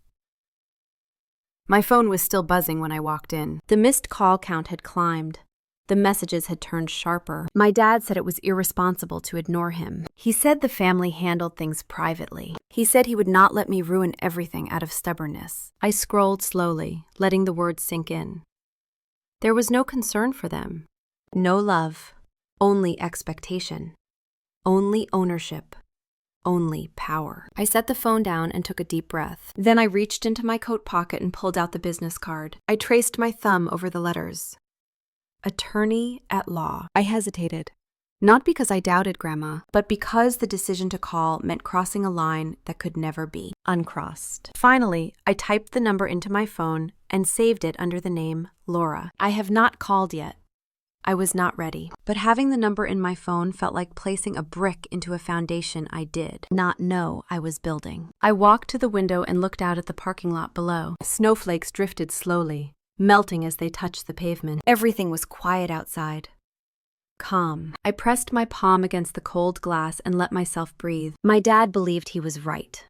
My phone was still buzzing when I walked in. The missed call count had climbed. The messages had turned sharper. My dad said it was irresponsible to ignore him. He said the family handled things privately. He said he would not let me ruin everything out of stubbornness. I scrolled slowly, letting the words sink in. There was no concern for them. No love, only expectation, only ownership, only power. I set the phone down and took a deep breath. Then I reached into my coat pocket and pulled out the business card. I traced my thumb over the letters. Attorney at law. I hesitated. Not because I doubted Grandma, but because the decision to call meant crossing a line that could never be uncrossed. Finally, I typed the number into my phone and saved it under the name Laura. I have not called yet. I was not ready, but having the number in my phone felt like placing a brick into a foundation I did not know I was building. I walked to the window and looked out at the parking lot below. Snowflakes drifted slowly, melting as they touched the pavement. Everything was quiet outside. Calm. I pressed my palm against the cold glass and let myself breathe. My dad believed he was right.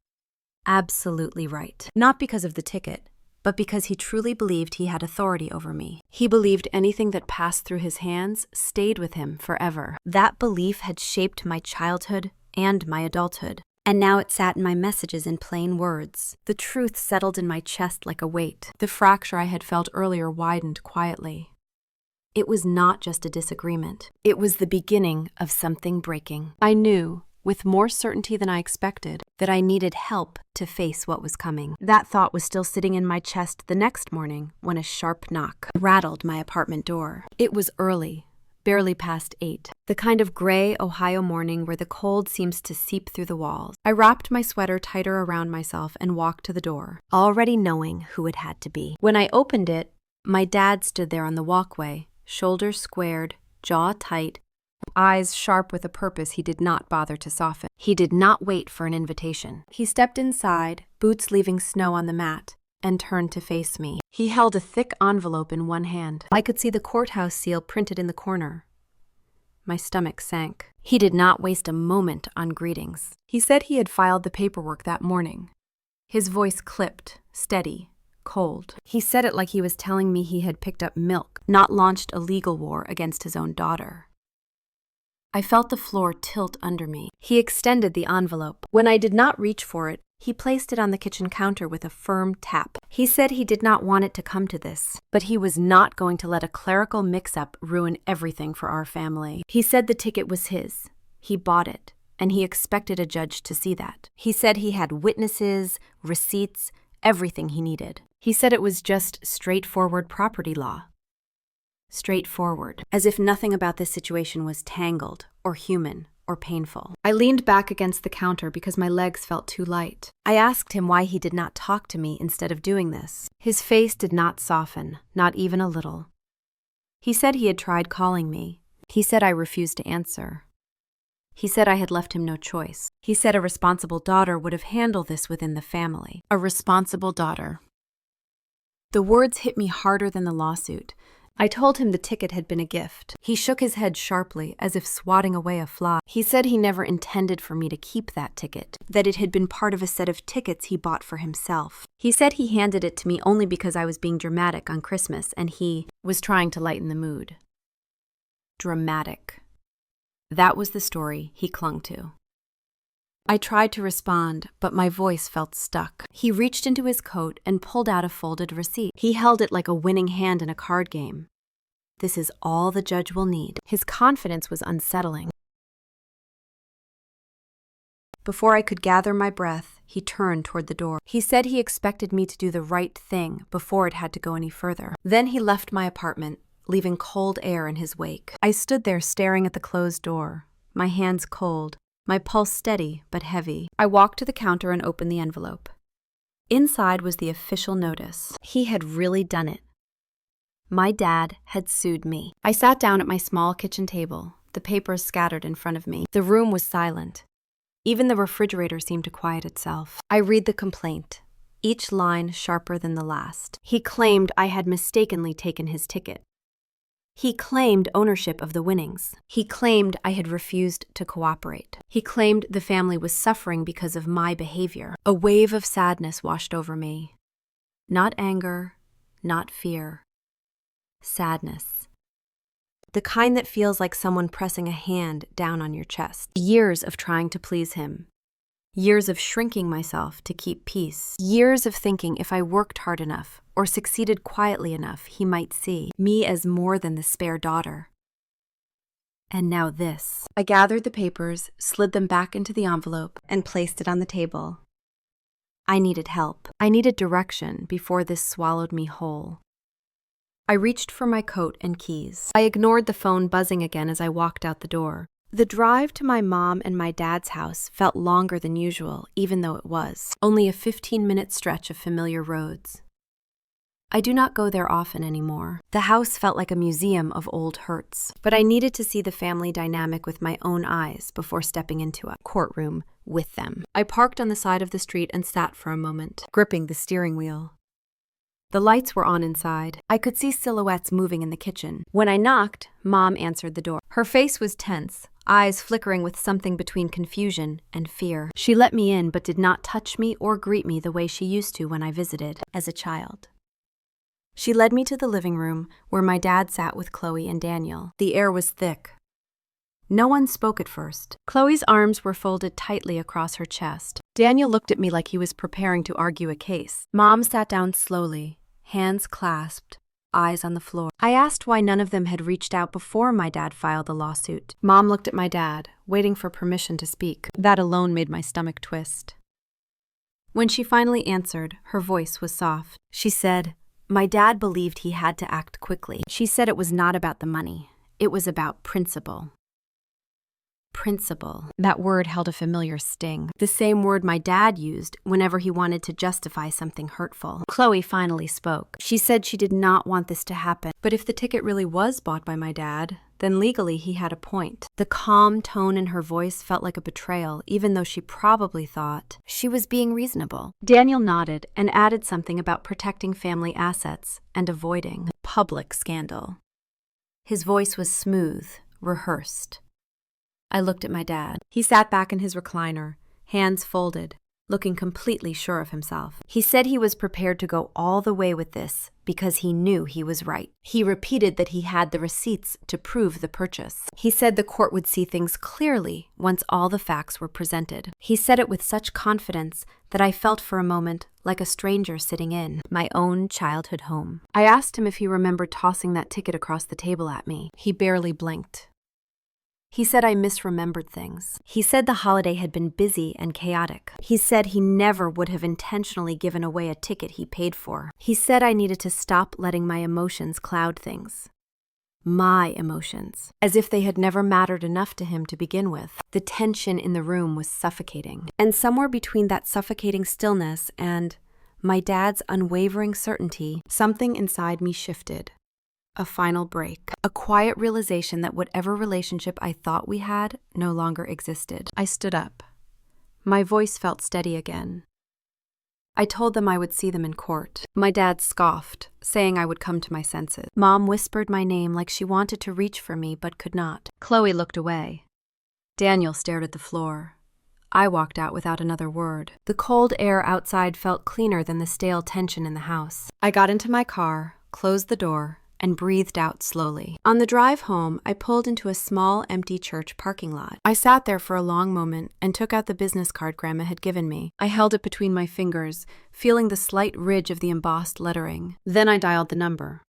Absolutely right. Not because of the ticket, but because he truly believed he had authority over me. He believed anything that passed through his hands stayed with him forever. That belief had shaped my childhood and my adulthood, and now it sat in my messages in plain words. The truth settled in my chest like a weight. The fracture I had felt earlier widened quietly. It was not just a disagreement. It was the beginning of something breaking. I knew, with more certainty than I expected, that I needed help to face what was coming. That thought was still sitting in my chest the next morning when a sharp knock rattled my apartment door. It was early, barely past 8, the kind of gray Ohio morning where the cold seems to seep through the walls. I wrapped my sweater tighter around myself and walked to the door, already knowing who it had to be. When I opened it, my dad stood there on the walkway, shoulders squared, jaw tight, eyes sharp with a purpose he did not bother to soften. He did not wait for an invitation. He stepped inside, boots leaving snow on the mat, and turned to face me. He held a thick envelope in one hand. I could see the courthouse seal printed in the corner. My stomach sank. He did not waste a moment on greetings. He said he had filed the paperwork that morning. His voice clipped, steady, cold. He said it like he was telling me he had picked up milk, not launched a legal war against his own daughter. I felt the floor tilt under me. He extended the envelope. When I did not reach for it, he placed it on the kitchen counter with a firm tap. He said he did not want it to come to this, but he was not going to let a clerical mix-up ruin everything for our family. He said the ticket was his. He bought it, and he expected a judge to see that. He said he had witnesses, receipts, everything he needed. He said it was just straightforward property law. Straightforward, as if nothing about this situation was tangled or human or painful. I leaned back against the counter because my legs felt too light. I asked him why he did not talk to me instead of doing this. His face did not soften, not even a little. He said he had tried calling me. He said I refused to answer. He said I had left him no choice. He said a responsible daughter would have handled this within the family. A responsible daughter. The words hit me harder than the lawsuit. I told him the ticket had been a gift. He shook his head sharply, as if swatting away a fly. He said he never intended for me to keep that ticket, that it had been part of a set of tickets he bought for himself. He said he handed it to me only because I was being dramatic on Christmas, and he was trying to lighten the mood. Dramatic. That was the story he clung to. I tried to respond, but my voice felt stuck. He reached into his coat and pulled out a folded receipt. He held it like a winning hand in a card game. This is all the judge will need. His confidence was unsettling. Before I could gather my breath, he turned toward the door. He said he expected me to do the right thing before it had to go any further. Then he left my apartment, leaving cold air in his wake. I stood there staring at the closed door, my hands cold, my pulse steady but heavy. I walked to the counter and opened the envelope. Inside was the official notice. He had really done it. My dad had sued me. I sat down at my small kitchen table, the papers scattered in front of me. The room was silent. Even the refrigerator seemed to quiet itself. I read the complaint, each line sharper than the last. He claimed I had mistakenly taken his ticket. He claimed ownership of the winnings. He claimed I had refused to cooperate. He claimed the family was suffering because of my behavior. A wave of sadness washed over me. Not anger, not fear. Sadness. The kind that feels like someone pressing a hand down on your chest. Years of trying to please him. Years of shrinking myself to keep peace. Years of thinking if I worked hard enough or succeeded quietly enough, he might see me as more than the spare daughter. And now this. I gathered the papers, slid them back into the envelope, and placed it on the table. I needed help. I needed direction before this swallowed me whole. I reached for my coat and keys. I ignored the phone buzzing again as I walked out the door. The drive to my mom and my dad's house felt longer than usual, even though it was only a 15-minute stretch of familiar roads. I do not go there often anymore. The house felt like a museum of old hurts, but I needed to see the family dynamic with my own eyes before stepping into a courtroom with them. I parked on the side of the street and sat for a moment, gripping the steering wheel. The lights were on inside. I could see silhouettes moving in the kitchen. When I knocked, Mom answered the door. Her face was tense, eyes flickering with something between confusion and fear. She let me in but did not touch me or greet me the way she used to when I visited as a child. She led me to the living room where my dad sat with Chloe and Daniel. The air was thick. No one spoke at first. Chloe's arms were folded tightly across her chest. Daniel looked at me like he was preparing to argue a case. Mom sat down slowly, hands clasped, eyes on the floor. I asked why none of them had reached out before my dad filed the lawsuit. Mom looked at my dad, waiting for permission to speak. That alone made my stomach twist. When she finally answered, her voice was soft. She said, "My dad believed he had to act quickly." She said it was not about the money. It was about principle. Principle. That word held a familiar sting. The same word my dad used whenever he wanted to justify something hurtful. Chloe finally spoke. She said she did not want this to happen, but if the ticket really was bought by my dad, then legally he had a point. The calm tone in her voice felt like a betrayal, even though she probably thought she was being reasonable. Daniel nodded and added something about protecting family assets and avoiding public scandal. His voice was smooth, rehearsed. I looked at my dad. He sat back in his recliner, hands folded, looking completely sure of himself. He said he was prepared to go all the way with this because he knew he was right. He repeated that he had the receipts to prove the purchase. He said the court would see things clearly once all the facts were presented. He said it with such confidence that I felt for a moment like a stranger sitting in my own childhood home. I asked him if he remembered tossing that ticket across the table at me. He barely blinked. He said I misremembered things. He said the holiday had been busy and chaotic. He said he never would have intentionally given away a ticket he paid for. He said I needed to stop letting my emotions cloud things. My emotions, as if they had never mattered enough to him to begin with. The tension in the room was suffocating. And somewhere between that suffocating stillness and my dad's unwavering certainty, something inside me shifted. A final break. A quiet realization that whatever relationship I thought we had no longer existed. I stood up. My voice felt steady again. I told them I would see them in court. My dad scoffed, saying I would come to my senses. Mom whispered my name like she wanted to reach for me but could not. Chloe looked away. Daniel stared at the floor. I walked out without another word. The cold air outside felt cleaner than the stale tension in the house. I got into my car, closed the door, and breathed out slowly. On the drive home, I pulled into a small, empty church parking lot. I sat there for a long moment and took out the business card Grandma had given me. I held it between my fingers, feeling the slight ridge of the embossed lettering. Then I dialed the number.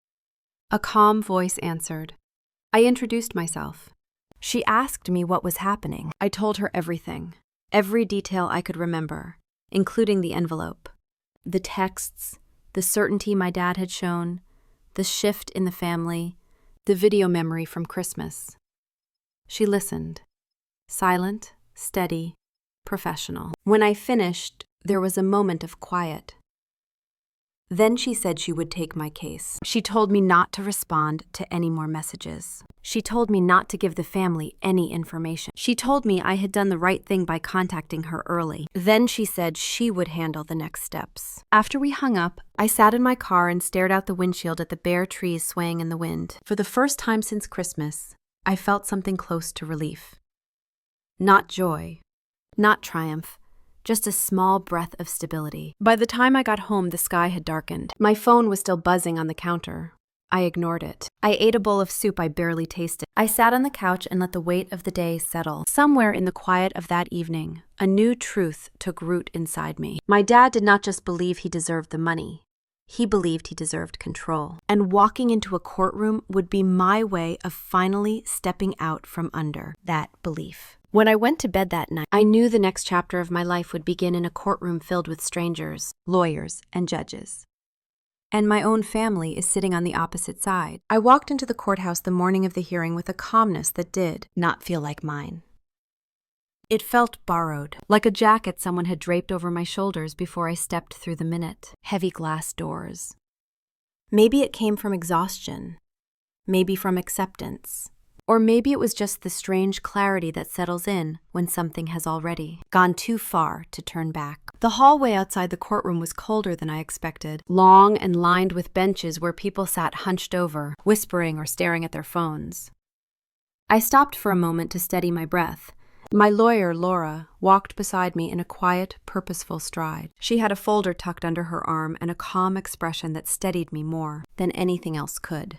A calm voice answered. I introduced myself. She asked me what was happening. I told her everything, every detail I could remember, including the envelope, the texts, the certainty my dad had shown, the shift in the family, the video memory from Christmas. She listened, silent, steady, professional. When I finished, there was a moment of quiet. Then she said she would take my case. She told me not to respond to any more messages. She told me not to give the family any information. She told me I had done the right thing by contacting her early. Then she said she would handle the next steps. After we hung up, I sat in my car and stared out the windshield at the bare trees swaying in the wind. For the first time since Christmas, I felt something close to relief. Not joy, not triumph, just a small breath of stability. By the time I got home, the sky had darkened. My phone was still buzzing on the counter. I ignored it. I ate a bowl of soup I barely tasted. I sat on the couch and let the weight of the day settle. Somewhere in the quiet of that evening, a new truth took root inside me. My dad did not just believe he deserved the money. He believed he deserved control. And walking into a courtroom would be my way of finally stepping out from under that belief. When I went to bed that night, I knew the next chapter of my life would begin in a courtroom filled with strangers, lawyers, and judges. And my own family is sitting on the opposite side. I walked into the courthouse the morning of the hearing with a calmness that did not feel like mine. It felt borrowed, like a jacket someone had draped over my shoulders before I stepped through the minute. Heavy glass doors. Maybe it came from exhaustion, maybe from acceptance. Or maybe it was just the strange clarity that settles in when something has already gone too far to turn back. The hallway outside the courtroom was colder than I expected, long and lined with benches where people sat hunched over, whispering or staring at their phones. I stopped for a moment to steady my breath. My lawyer, Laura, walked beside me in a quiet, purposeful stride. She had a folder tucked under her arm and a calm expression that steadied me more than anything else could.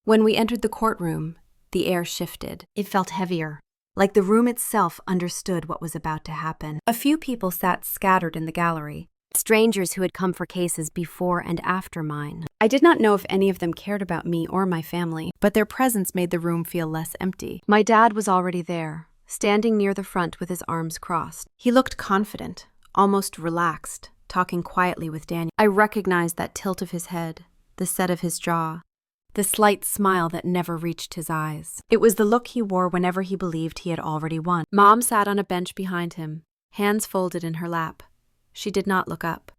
When we entered the courtroom, the air shifted. It felt heavier, like the room itself understood what was about to happen. A few people sat scattered in the gallery, strangers who had come for cases before and after mine. I did not know if any of them cared about me or my family, but their presence made the room feel less empty. My dad was already there, standing near the front with his arms crossed. He looked confident, almost relaxed, talking quietly with Daniel. I recognized that tilt of his head, the set of his jaw, the slight smile that never reached his eyes. It was the look he wore whenever he believed he had already won. Mom sat on a bench behind him, hands folded in her lap. She did not look up.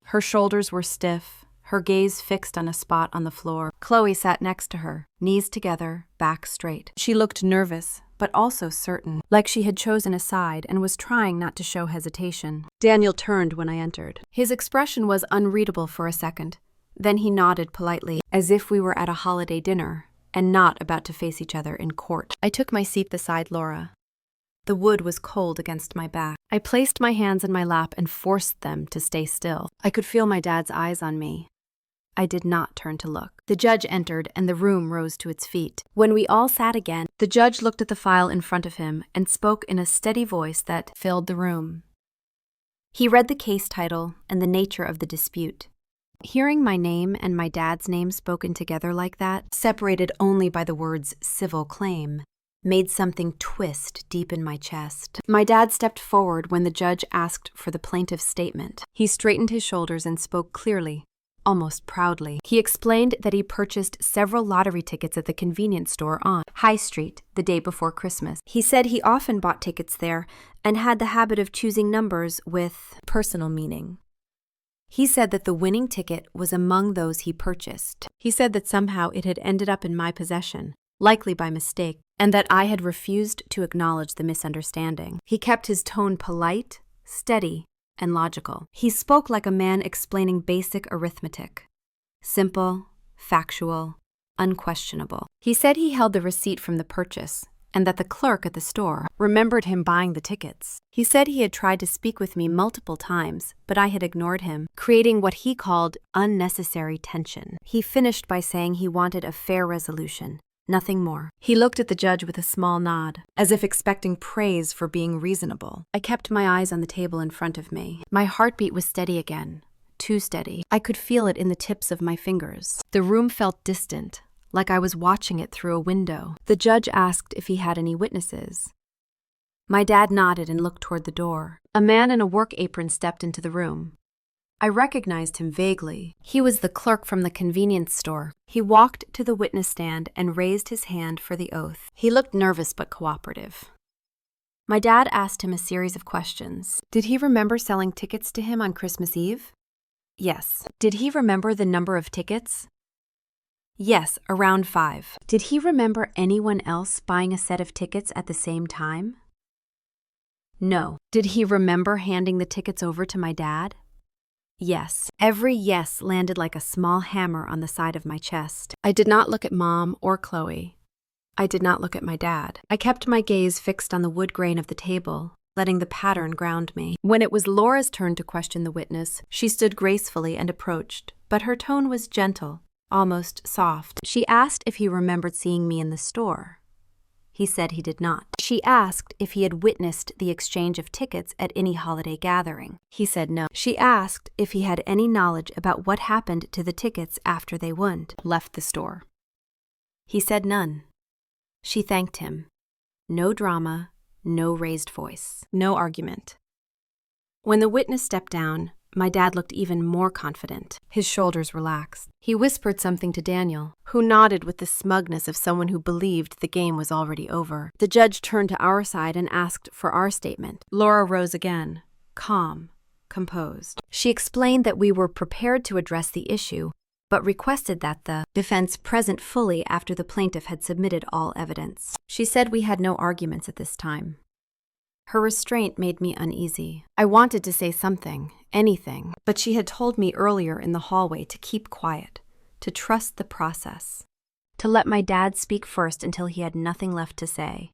Her shoulders were stiff, her gaze fixed on a spot on the floor. Chloe sat next to her, knees together, back straight. She looked nervous, but also certain, like she had chosen a side and was trying not to show hesitation. Daniel turned when I entered. His expression was unreadable for a second. Then he nodded politely, as if we were at a holiday dinner and not about to face each other in court. I took my seat beside Laura. The wood was cold against my back. I placed my hands in my lap and forced them to stay still. I could feel my dad's eyes on me. I did not turn to look. The judge entered and the room rose to its feet. When we all sat again, the judge looked at the file in front of him and spoke in a steady voice that filled the room. He read the case title and the nature of the dispute. Hearing my name and my dad's name spoken together like that, separated only by the words civil claim, made something twist deep in my chest. My dad stepped forward when the judge asked for the plaintiff's statement. He straightened his shoulders and spoke clearly, almost proudly. He explained that he purchased several lottery tickets at the convenience store on High Street the day before Christmas. He said he often bought tickets there and had the habit of choosing numbers with personal meaning. He said that the winning ticket was among those he purchased. He said that somehow it had ended up in my possession, likely by mistake, and that I had refused to acknowledge the misunderstanding. He kept his tone polite, steady, and logical. He spoke like a man explaining basic arithmetic. Simple, factual, unquestionable. He said he held the receipt from the purchase, and that the clerk at the store remembered him buying the tickets. He said he had tried to speak with me multiple times, but I had ignored him, creating what he called unnecessary tension. He finished by saying he wanted a fair resolution. Nothing more. He looked at the judge with a small nod, as if expecting praise for being reasonable. I kept my eyes on the table in front of me. My heartbeat was steady again. Too steady. I could feel it in the tips of my fingers. The room felt distant, like I was watching it through a window. The judge asked if he had any witnesses. My dad nodded and looked toward the door. A man in a work apron stepped into the room. I recognized him vaguely. He was the clerk from the convenience store. He walked to the witness stand and raised his hand for the oath. He looked nervous but cooperative. My dad asked him a series of questions. Did he remember selling tickets to him on Christmas Eve? Yes. Did he remember the number of tickets? Yes, around 5. Did he remember anyone else buying a set of tickets at the same time? No. Did he remember handing the tickets over to my dad? Yes. Every yes landed like a small hammer on the side of my chest. I did not look at Mom or Chloe. I did not look at my dad. I kept my gaze fixed on the wood grain of the table, letting the pattern ground me. When it was Laura's turn to question the witness, she stood gracefully and approached, but her tone was gentle, almost soft. She asked if he remembered seeing me in the store. He said he did not. She asked if he had witnessed the exchange of tickets at any holiday gathering. He said no. She asked if he had any knowledge about what happened to the tickets after they left the store. He said none. She thanked him. No drama, no raised voice, no argument. When the witness stepped down, my dad looked even more confident. His shoulders relaxed. He whispered something to Daniel, who nodded with the smugness of someone who believed the game was already over. The judge turned to our side and asked for our statement. Laura rose again, calm, composed. She explained that we were prepared to address the issue, but requested that the defense present fully after the plaintiff had submitted all evidence. She said we had no arguments at this time. Her restraint made me uneasy. I wanted to say something, anything, but she had told me earlier in the hallway to keep quiet, to trust the process, to let my dad speak first until he had nothing left to say.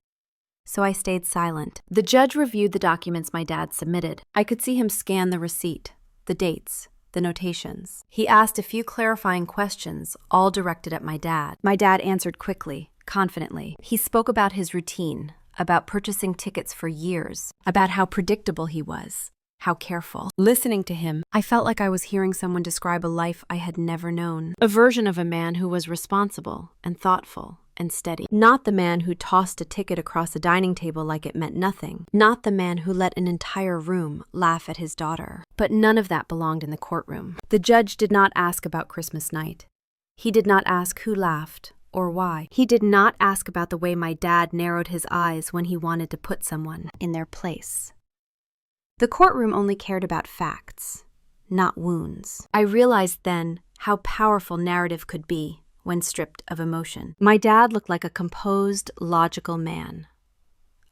So I stayed silent. The judge reviewed the documents my dad submitted. I could see him scan the receipt, the dates, the notations. He asked a few clarifying questions, all directed at my dad. My dad answered quickly, confidently. He spoke about his routine, about purchasing tickets for years, about how predictable he was, how careful. Listening to him, I felt like I was hearing someone describe a life I had never known, a version of a man who was responsible and thoughtful and steady. Not the man who tossed a ticket across a dining table like it meant nothing, not the man who let an entire room laugh at his daughter. But none of that belonged in the courtroom. The judge did not ask about Christmas night. He did not ask who laughed or why. He did not ask about the way my dad narrowed his eyes when he wanted to put someone in their place. The courtroom only cared about facts, not wounds. I realized then how powerful narrative could be when stripped of emotion. My dad looked like a composed, logical man.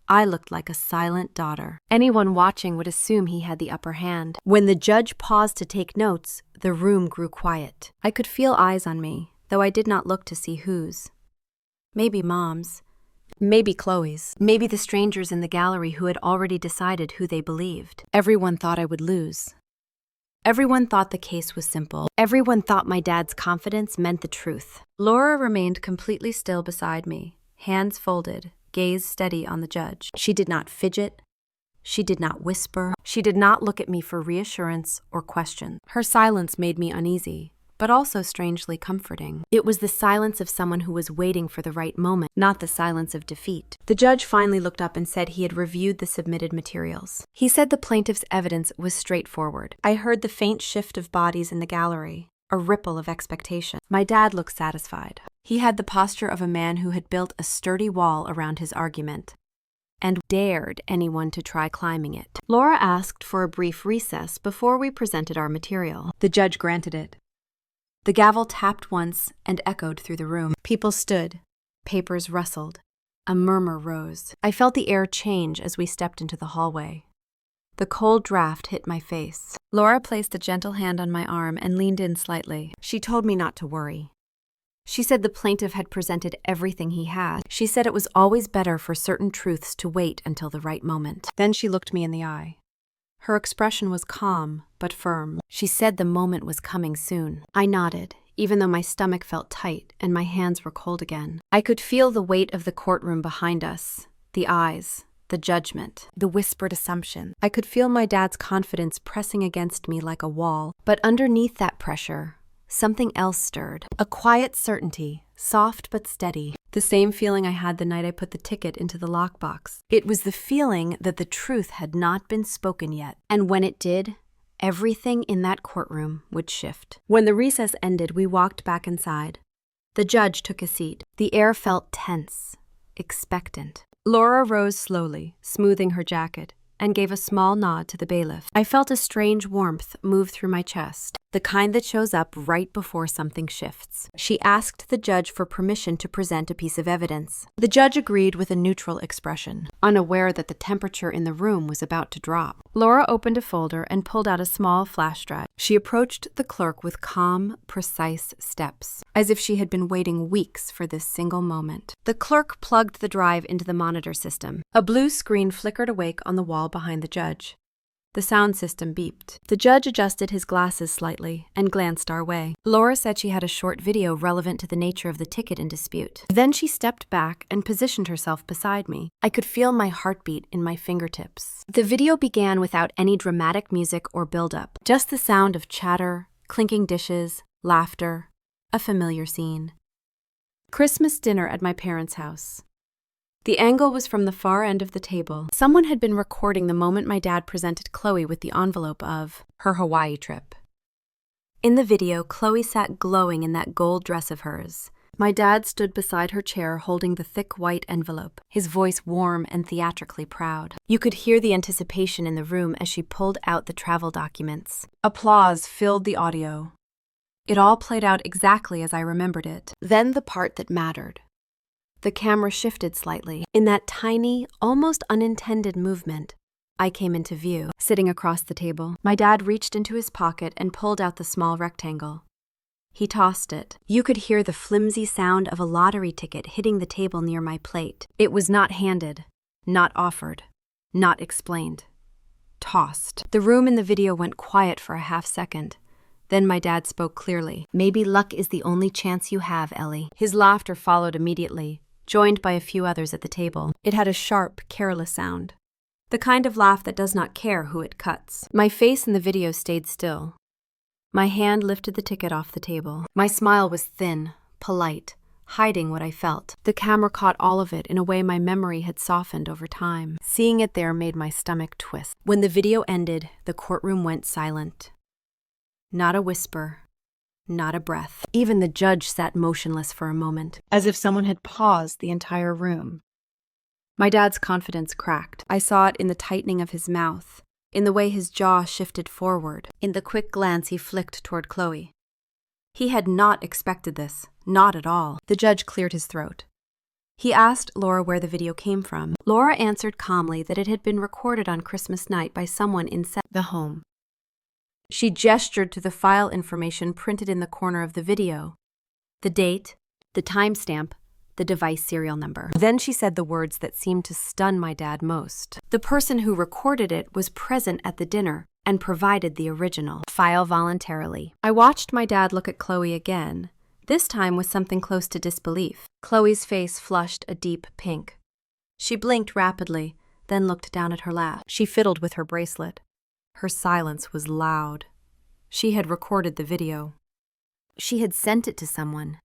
I looked like a silent daughter. Anyone watching would assume he had the upper hand. When the judge paused to take notes, the room grew quiet. I could feel eyes on me, though I did not look to see whose. Maybe Mom's. Maybe Chloe's. Maybe the strangers in the gallery who had already decided who they believed. Everyone thought I would lose. Everyone thought the case was simple. Everyone thought my dad's confidence meant the truth. Laura remained completely still beside me, hands folded, gaze steady on the judge. She did not fidget. She did not whisper. She did not look at me for reassurance or question. Her silence made me uneasy, but also strangely comforting. It was the silence of someone who was waiting for the right moment, not the silence of defeat. The judge finally looked up and said he had reviewed the submitted materials. He said the plaintiff's evidence was straightforward. I heard the faint shift of bodies in the gallery, a ripple of expectation. My dad looked satisfied. He had the posture of a man who had built a sturdy wall around his argument and dared anyone to try climbing it. Laura asked for a brief recess before we presented our material. The judge granted it. The gavel tapped once and echoed through the room. People stood. Papers rustled. A murmur rose. I felt the air change as we stepped into the hallway. The cold draft hit my face. Laura placed a gentle hand on my arm and leaned in slightly. She told me not to worry. She said the plaintiff had presented everything he had. She said it was always better for certain truths to wait until the right moment. Then she looked me in the eye. Her expression was calm, but firm. She said the moment was coming soon. I nodded, even though my stomach felt tight and my hands were cold again. I could feel the weight of the courtroom behind us, the eyes, the judgment, the whispered assumption. I could feel my dad's confidence pressing against me like a wall, but underneath that pressure, something else stirred. A quiet certainty, soft but steady. The same feeling I had the night I put the ticket into the lockbox. It was the feeling that the truth had not been spoken yet, and when it did, everything in that courtroom would shift. When the recess ended, we walked back inside. The judge took a seat. The air felt tense, expectant. Laura rose slowly, smoothing her jacket, and gave a small nod to the bailiff. I felt a strange warmth move through my chest, the kind that shows up right before something shifts. She asked the judge for permission to present a piece of evidence. The judge agreed with a neutral expression, unaware that the temperature in the room was about to drop. Laura opened a folder and pulled out a small flash drive. She approached the clerk with calm, precise steps, as if she had been waiting weeks for this single moment. The clerk plugged the drive into the monitor system. A blue screen flickered awake on the wall behind the judge. The sound system beeped. The judge adjusted his glasses slightly and glanced our way. Laura said she had a short video relevant to the nature of the ticket in dispute. Then she stepped back and positioned herself beside me. I could feel my heartbeat in my fingertips. The video began without any dramatic music or build-up, just the sound of chatter, clinking dishes, laughter, a familiar scene. Christmas dinner at my parents' house. The angle was from the far end of the table. Someone had been recording the moment my dad presented Chloe with the envelope of her Hawaii trip. In the video, Chloe sat glowing in that gold dress of hers. My dad stood beside her chair holding the thick white envelope, his voice warm and theatrically proud. You could hear the anticipation in the room as she pulled out the travel documents. Applause filled the audio. It all played out exactly as I remembered it. Then the part that mattered. The camera shifted slightly. In that tiny, almost unintended movement, I came into view, sitting across the table. My dad reached into his pocket and pulled out the small rectangle. He tossed it. You could hear the flimsy sound of a lottery ticket hitting the table near my plate. It was not handed, not offered, not explained. Tossed. The room in the video went quiet for a half second. Then my dad spoke clearly. "Maybe luck is the only chance you have, Ellie." His laughter followed immediately, joined by a few others at the table. It had a sharp, careless sound. The kind of laugh that does not care who it cuts. My face in the video stayed still. My hand lifted the ticket off the table. My smile was thin, polite, hiding what I felt. The camera caught all of it in a way my memory had softened over time. Seeing it there made my stomach twist. When the video ended, the courtroom went silent. Not a whisper. Not a breath. Even the judge sat motionless for a moment, as if someone had paused the entire room. My dad's confidence cracked. I saw it in the tightening of his mouth, in the way his jaw shifted forward, in the quick glance he flicked toward Chloe. He had not expected this, not at all. The judge cleared his throat. He asked Laura where the video came from. Laura answered calmly that it had been recorded on Christmas night by someone inside the home. She gestured to the file information printed in the corner of the video. The date, the timestamp, the device serial number. Then she said the words that seemed to stun my dad most. The person who recorded it was present at the dinner and provided the original file voluntarily. I watched my dad look at Chloe again, this time with something close to disbelief. Chloe's face flushed a deep pink. She blinked rapidly, then looked down at her lap. She fiddled with her bracelet. Her silence was loud. She had recorded the video. She had sent it to someone,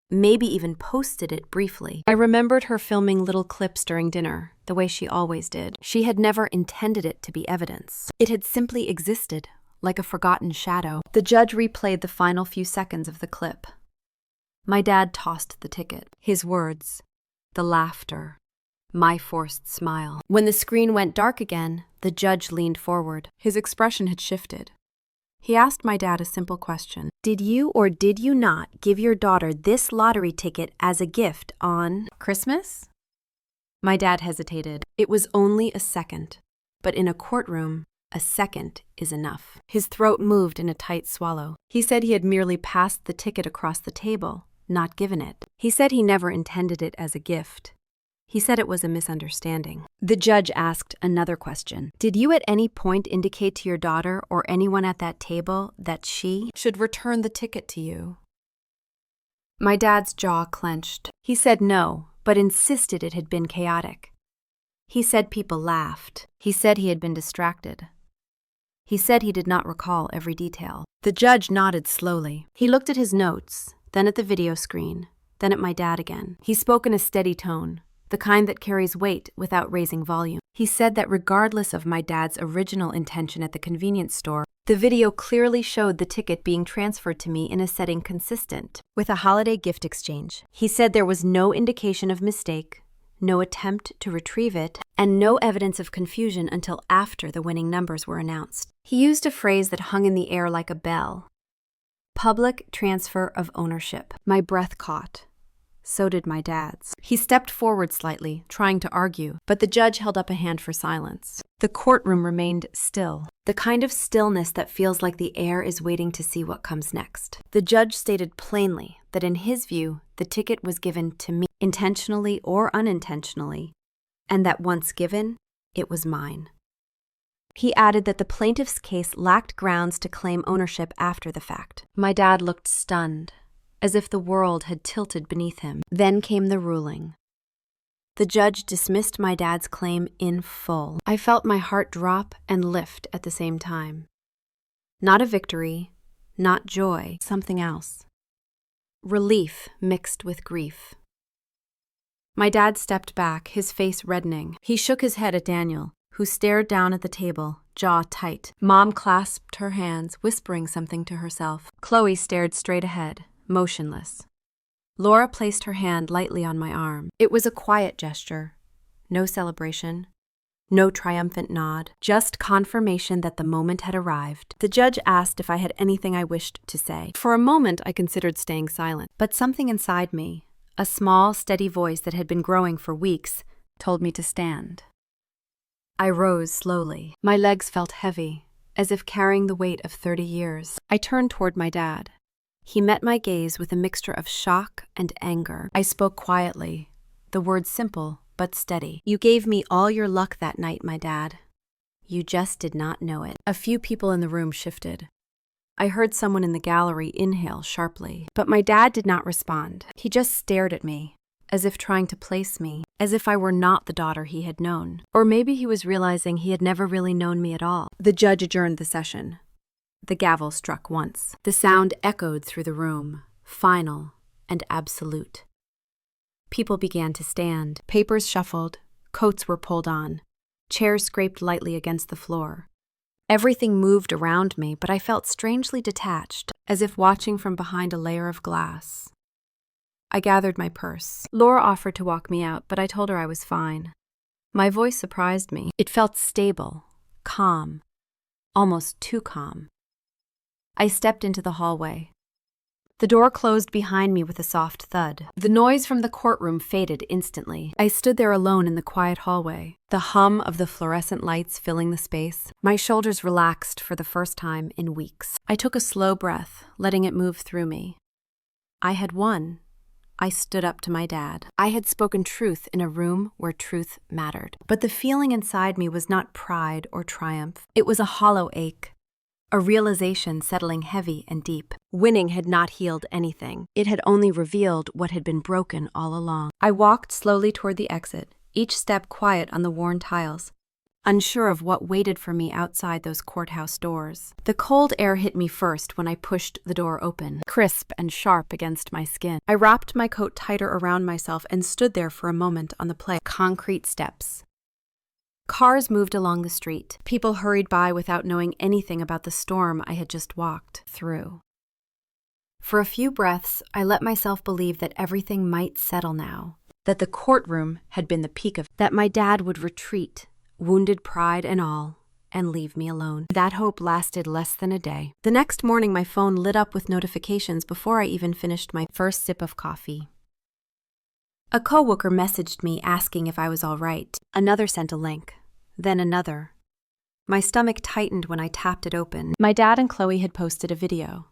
maybe even posted it briefly. I remembered her filming little clips during dinner, the way she always did. She had never intended it to be evidence. It had simply existed, like a forgotten shadow. The judge replayed the final few seconds of the clip. My dad tossed the ticket. His words, the laughter, my forced smile. When the screen went dark again, the judge leaned forward. His expression had shifted. He asked my dad a simple question. Did you or did you not give your daughter this lottery ticket as a gift on Christmas? My dad hesitated. It was only a second, but in a courtroom, a second is enough. His throat moved in a tight swallow. He said he had merely passed the ticket across the table, not given it. He said he never intended it as a gift. He said it was a misunderstanding. The judge asked another question. Did you at any point indicate to your daughter or anyone at that table that she should return the ticket to you? My dad's jaw clenched. He said no, but insisted it had been chaotic. He said people laughed. He said he had been distracted. He said he did not recall every detail. The judge nodded slowly. He looked at his notes, then at the video screen, then at my dad again. He spoke in a steady tone, the kind that carries weight without raising volume. He said that regardless of my dad's original intention at the convenience store, the video clearly showed the ticket being transferred to me in a setting consistent with a holiday gift exchange. He said there was no indication of mistake, no attempt to retrieve it, and no evidence of confusion until after the winning numbers were announced. He used a phrase that hung in the air like a bell. Public transfer of ownership. My breath caught. So did my dad's. He stepped forward slightly, trying to argue, but the judge held up a hand for silence. The courtroom remained still, the kind of stillness that feels like the air is waiting to see what comes next. The judge stated plainly that in his view, the ticket was given to me, intentionally or unintentionally, and that once given, it was mine. He added that the plaintiff's case lacked grounds to claim ownership after the fact. My dad looked stunned, as if the world had tilted beneath him. Then came the ruling. The judge dismissed my dad's claim in full. I felt my heart drop and lift at the same time. Not a victory, not joy, something else. Relief mixed with grief. My dad stepped back, his face reddening. He shook his head at Daniel, who stared down at the table, jaw tight. Mom clasped her hands, whispering something to herself. Chloe stared straight ahead, motionless. Laura placed her hand lightly on my arm. It was a quiet gesture. No celebration. No triumphant nod. Just confirmation that the moment had arrived. The judge asked if I had anything I wished to say. For a moment, I considered staying silent. But something inside me, a small, steady voice that had been growing for weeks, told me to stand. I rose slowly. My legs felt heavy, as if carrying the weight of 30 years. I turned toward my dad. He met my gaze with a mixture of shock and anger. I spoke quietly, the words simple but steady. You gave me all your luck that night, my dad. You just did not know it. A few people in the room shifted. I heard someone in the gallery inhale sharply, but my dad did not respond. He just stared at me, as if trying to place me, as if I were not the daughter he had known. Or maybe he was realizing he had never really known me at all. The judge adjourned the session. The gavel struck once. The sound echoed through the room, final and absolute. People began to stand. Papers shuffled. Coats were pulled on. Chairs scraped lightly against the floor. Everything moved around me, but I felt strangely detached, as if watching from behind a layer of glass. I gathered my purse. Laura offered to walk me out, but I told her I was fine. My voice surprised me. It felt stable, calm, almost too calm. I stepped into the hallway. The door closed behind me with a soft thud. The noise from the courtroom faded instantly. I stood there alone in the quiet hallway, the hum of the fluorescent lights filling the space. My shoulders relaxed for the first time in weeks. I took a slow breath, letting it move through me. I had won. I stood up to my dad. I had spoken truth in a room where truth mattered. But the feeling inside me was not pride or triumph. It was a hollow ache. A realization settling heavy and deep. Winning had not healed anything. It had only revealed what had been broken all along. I walked slowly toward the exit, each step quiet on the worn tiles, unsure of what waited for me outside those courthouse doors. The cold air hit me first when I pushed the door open, crisp and sharp against my skin. I wrapped my coat tighter around myself and stood there for a moment on the play. Concrete steps. Cars moved along the street. People hurried by without knowing anything about the storm I had just walked through. For a few breaths, I let myself believe that everything might settle now, that the courtroom had been the peak of, that my dad would retreat, wounded pride and all, and leave me alone. That hope lasted less than a day. The next morning, my phone lit up with notifications before I even finished my first sip of coffee. A coworker messaged me asking if I was all right. Another sent a link, then another. My stomach tightened when I tapped it open. My dad and Chloe had posted a video.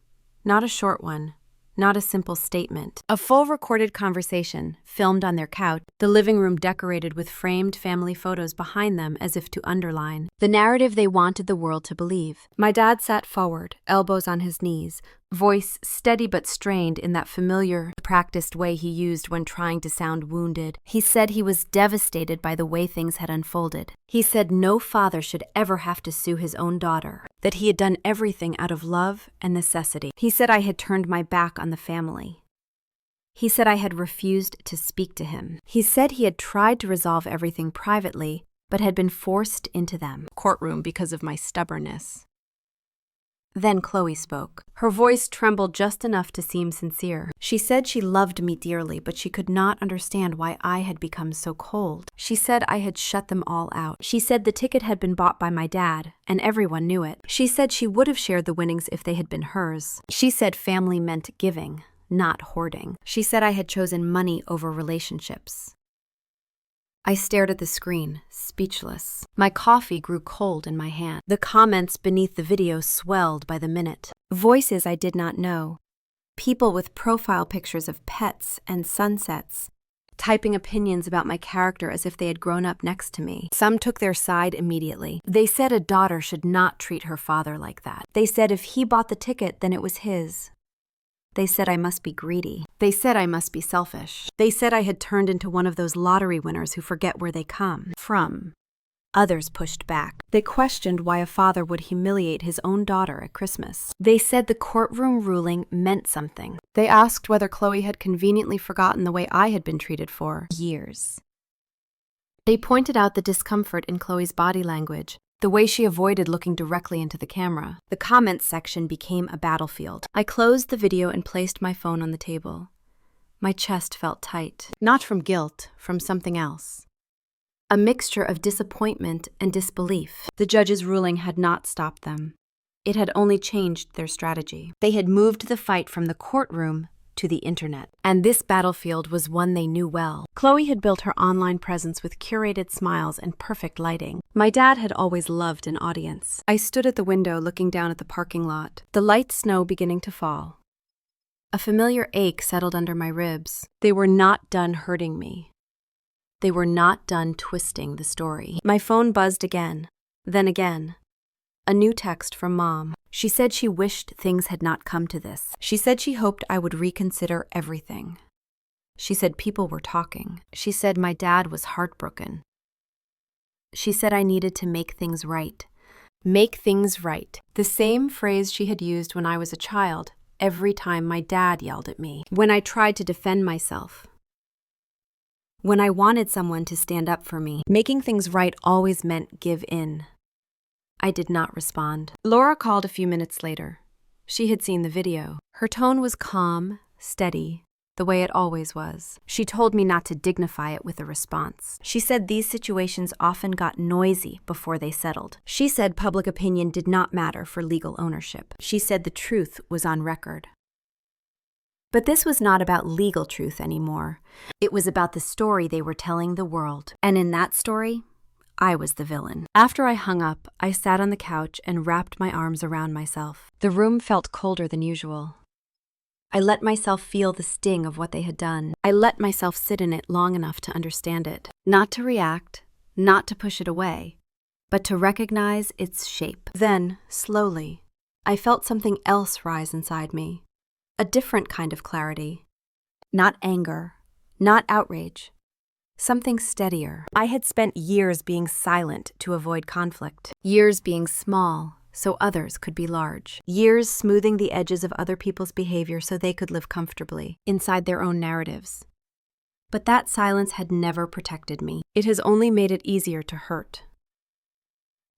Not a short one, not a simple statement. A full recorded conversation, filmed on their couch, the living room decorated with framed family photos behind them as if to underline the narrative they wanted the world to believe. My dad sat forward, elbows on his knees, voice steady but strained in that familiar, practiced way he used when trying to sound wounded. He said he was devastated by the way things had unfolded. He said no father should ever have to sue his own daughter, that he had done everything out of love and necessity. He said I had turned my back on the family. He said I had refused to speak to him. He said he had tried to resolve everything privately, but had been forced into them. Courtroom because of my stubbornness. Then Chloe spoke. Her voice trembled just enough to seem sincere. She said she loved me dearly, but she could not understand why I had become so cold. She said I had shut them all out. She said the ticket had been bought by my dad, and everyone knew it. She said she would have shared the winnings if they had been hers. She said family meant giving, not hoarding. She said I had chosen money over relationships. I stared at the screen, speechless. My coffee grew cold in my hand. The comments beneath the video swelled by the minute. Voices I did not know. People with profile pictures of pets and sunsets, typing opinions about my character as if they had grown up next to me. Some took their side immediately. They said a daughter should not treat her father like that. They said if he bought the ticket, then it was his. They said I must be greedy. They said I must be selfish. They said I had turned into one of those lottery winners who forget where they come from. Others pushed back. They questioned why a father would humiliate his own daughter at Christmas. They said the courtroom ruling meant something. They asked whether Chloe had conveniently forgotten the way I had been treated for years. They pointed out the discomfort in Chloe's body language, the way she avoided looking directly into the camera. The comments section became a battlefield. I closed the video and placed my phone on the table. My chest felt tight. Not from guilt, from something else. A mixture of disappointment and disbelief. The judge's ruling had not stopped them. It had only changed their strategy. They had moved the fight from the courtroom to the internet. And this battlefield was one they knew well. Chloe had built her online presence with curated smiles and perfect lighting. My dad had always loved an audience. I stood at the window looking down at the parking lot, the light snow beginning to fall. A familiar ache settled under my ribs. They were not done hurting me. They were not done twisting the story. My phone buzzed again, then again. A new text from Mom. She said she wished things had not come to this. She said she hoped I would reconsider everything. She said people were talking. She said my dad was heartbroken. She said I needed to make things right. Make things right. The same phrase she had used when I was a child, every time my dad yelled at me. When I tried to defend myself. When I wanted someone to stand up for me. Making things right always meant give in. I did not respond. Laura called a few minutes later. She had seen the video. Her tone was calm, steady, the way it always was. She told me not to dignify it with a response. She said these situations often got noisy before they settled. She said public opinion did not matter for legal ownership. She said the truth was on record. But this was not about legal truth anymore. It was about the story they were telling the world. And in that story, I was the villain. After I hung up, I sat on the couch and wrapped my arms around myself. The room felt colder than usual. I let myself feel the sting of what they had done. I let myself sit in it long enough to understand it. Not to react, not to push it away, but to recognize its shape. Then, slowly, I felt something else rise inside me. A different kind of clarity. Not anger, not outrage. Something steadier. I had spent years being silent to avoid conflict. Years being small so others could be large. Years smoothing the edges of other people's behavior so they could live comfortably inside their own narratives. But that silence had never protected me. It has only made it easier to hurt.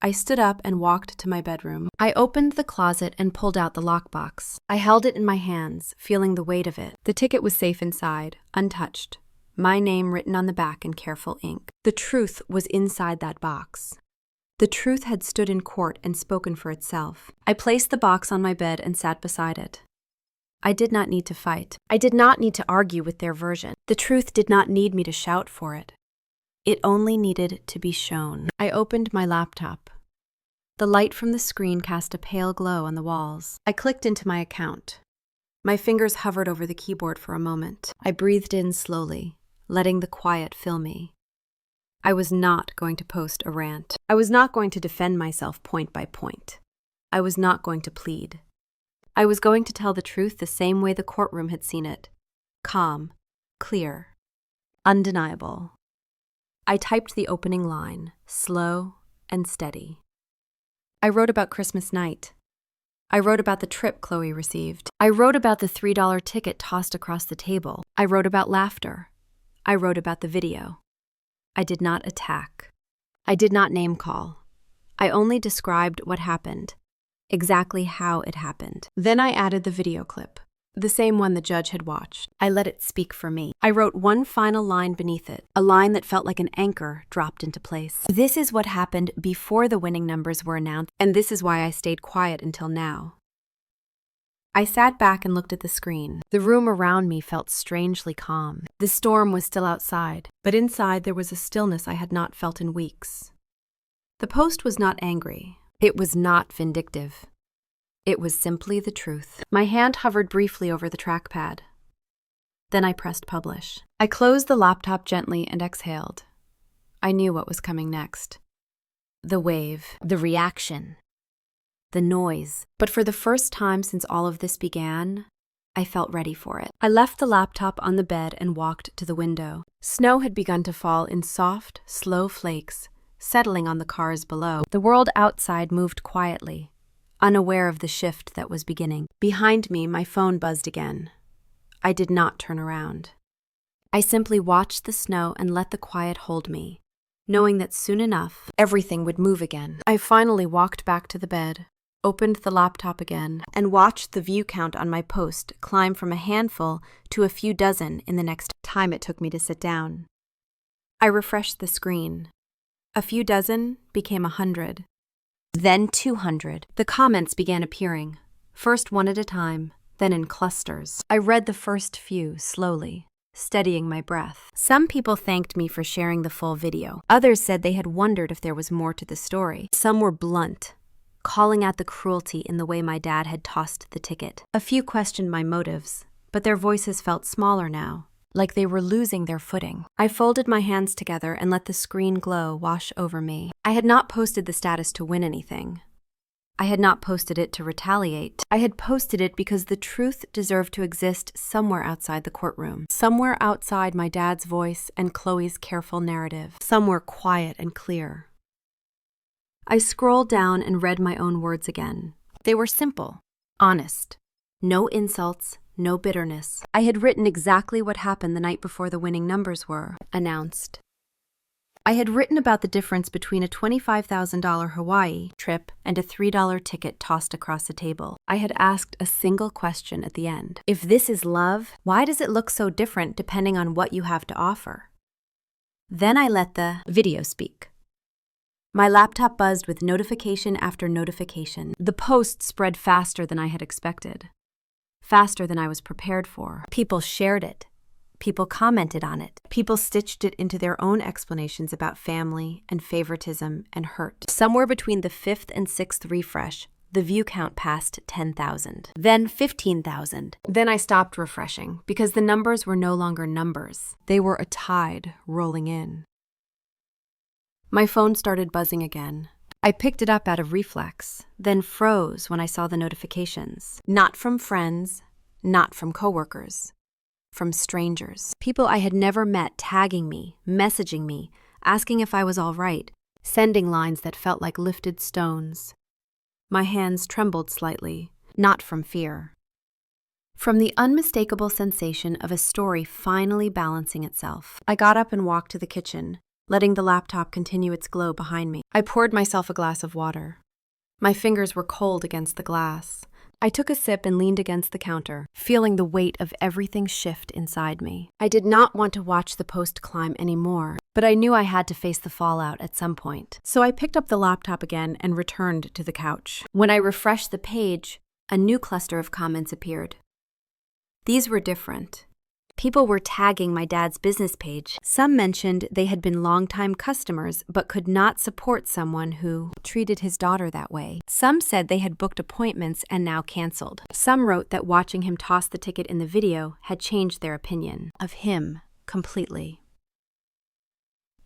I stood up and walked to my bedroom. I opened the closet and pulled out the lockbox. I held it in my hands, feeling the weight of it. The ticket was safe inside, untouched. My name written on the back in careful ink. The truth was inside that box. The truth had stood in court and spoken for itself. I placed the box on my bed and sat beside it. I did not need to fight. I did not need to argue with their version. The truth did not need me to shout for it. It only needed to be shown. I opened my laptop. The light from the screen cast a pale glow on the walls. I clicked into my account. My fingers hovered over the keyboard for a moment. I breathed in slowly, letting the quiet fill me. I was not going to post a rant. I was not going to defend myself point by point. I was not going to plead. I was going to tell the truth the same way the courtroom had seen it. Calm, clear, undeniable. I typed the opening line, slow and steady. I wrote about Christmas night. I wrote about the trip Chloe received. I wrote about the $3 ticket tossed across the table. I wrote about laughter. I wrote about the video. I did not attack. I did not name call. I only described what happened, exactly how it happened. Then I added the video clip, the same one the judge had watched. I let it speak for me. I wrote one final line beneath it, a line that felt like an anchor dropped into place. This is what happened before the winning numbers were announced, and this is why I stayed quiet until now. I sat back and looked at the screen. The room around me felt strangely calm. The storm was still outside, but inside there was a stillness I had not felt in weeks. The post was not angry. It was not vindictive. It was simply the truth. My hand hovered briefly over the trackpad. Then I pressed publish. I closed the laptop gently and exhaled. I knew what was coming next. The wave, the reaction, the noise. But for the first time since all of this began, I felt ready for it. I left the laptop on the bed and walked to the window. Snow had begun to fall in soft, slow flakes, settling on the cars below. The world outside moved quietly, unaware of the shift that was beginning. Behind me, my phone buzzed again. I did not turn around. I simply watched the snow and let the quiet hold me, knowing that soon enough, everything would move again. I finally walked back to the bed, opened the laptop again, and watched the view count on my post climb from a handful to a few dozen in the next time it took me to sit down. I refreshed the screen. A few dozen became 100. Then 200. The comments began appearing, first one at a time, then in clusters. I read the first few slowly, steadying my breath. Some people thanked me for sharing the full video. Others said they had wondered if there was more to the story. Some were blunt, calling out the cruelty in the way my dad had tossed the ticket. A few questioned my motives, but their voices felt smaller now, like they were losing their footing. I folded my hands together and let the screen glow wash over me. I had not posted the status to win anything. I had not posted it to retaliate. I had posted it because the truth deserved to exist somewhere outside the courtroom. Somewhere outside my dad's voice and Chloe's careful narrative. Somewhere quiet and clear. I scrolled down and read my own words again. They were simple, honest. No insults, no bitterness. I had written exactly what happened the night before the winning numbers were announced. I had written about the difference between a $25,000 Hawaii trip and a $3 ticket tossed across the table. I had asked a single question at the end. If this is love, why does it look so different depending on what you have to offer? Then I let the video speak. My laptop buzzed with notification after notification. The post spread faster than I had expected. Faster than I was prepared for. People shared it. People commented on it. People stitched it into their own explanations about family and favoritism and hurt. Somewhere between the 5th and 6th refresh, the view count passed 10,000. Then 15,000. Then I stopped refreshing because the numbers were no longer numbers. They were a tide rolling in. My phone started buzzing again. I picked it up out of reflex, then froze when I saw the notifications. Not from friends, not from coworkers, from strangers. People I had never met tagging me, messaging me, asking if I was all right, sending lines that felt like lifted stones. My hands trembled slightly, not from fear. From the unmistakable sensation of a story finally balancing itself. I got up and walked to the kitchen, letting the laptop continue its glow behind me. I poured myself a glass of water. My fingers were cold against the glass. I took a sip and leaned against the counter, feeling the weight of everything shift inside me. I did not want to watch the post climb anymore, but I knew I had to face the fallout at some point. So I picked up the laptop again and returned to the couch. When I refreshed the page, a new cluster of comments appeared. These were different. People were tagging my dad's business page. Some mentioned they had been longtime customers but could not support someone who treated his daughter that way. Some said they had booked appointments and now canceled. Some wrote that watching him toss the ticket in the video had changed their opinion of him completely.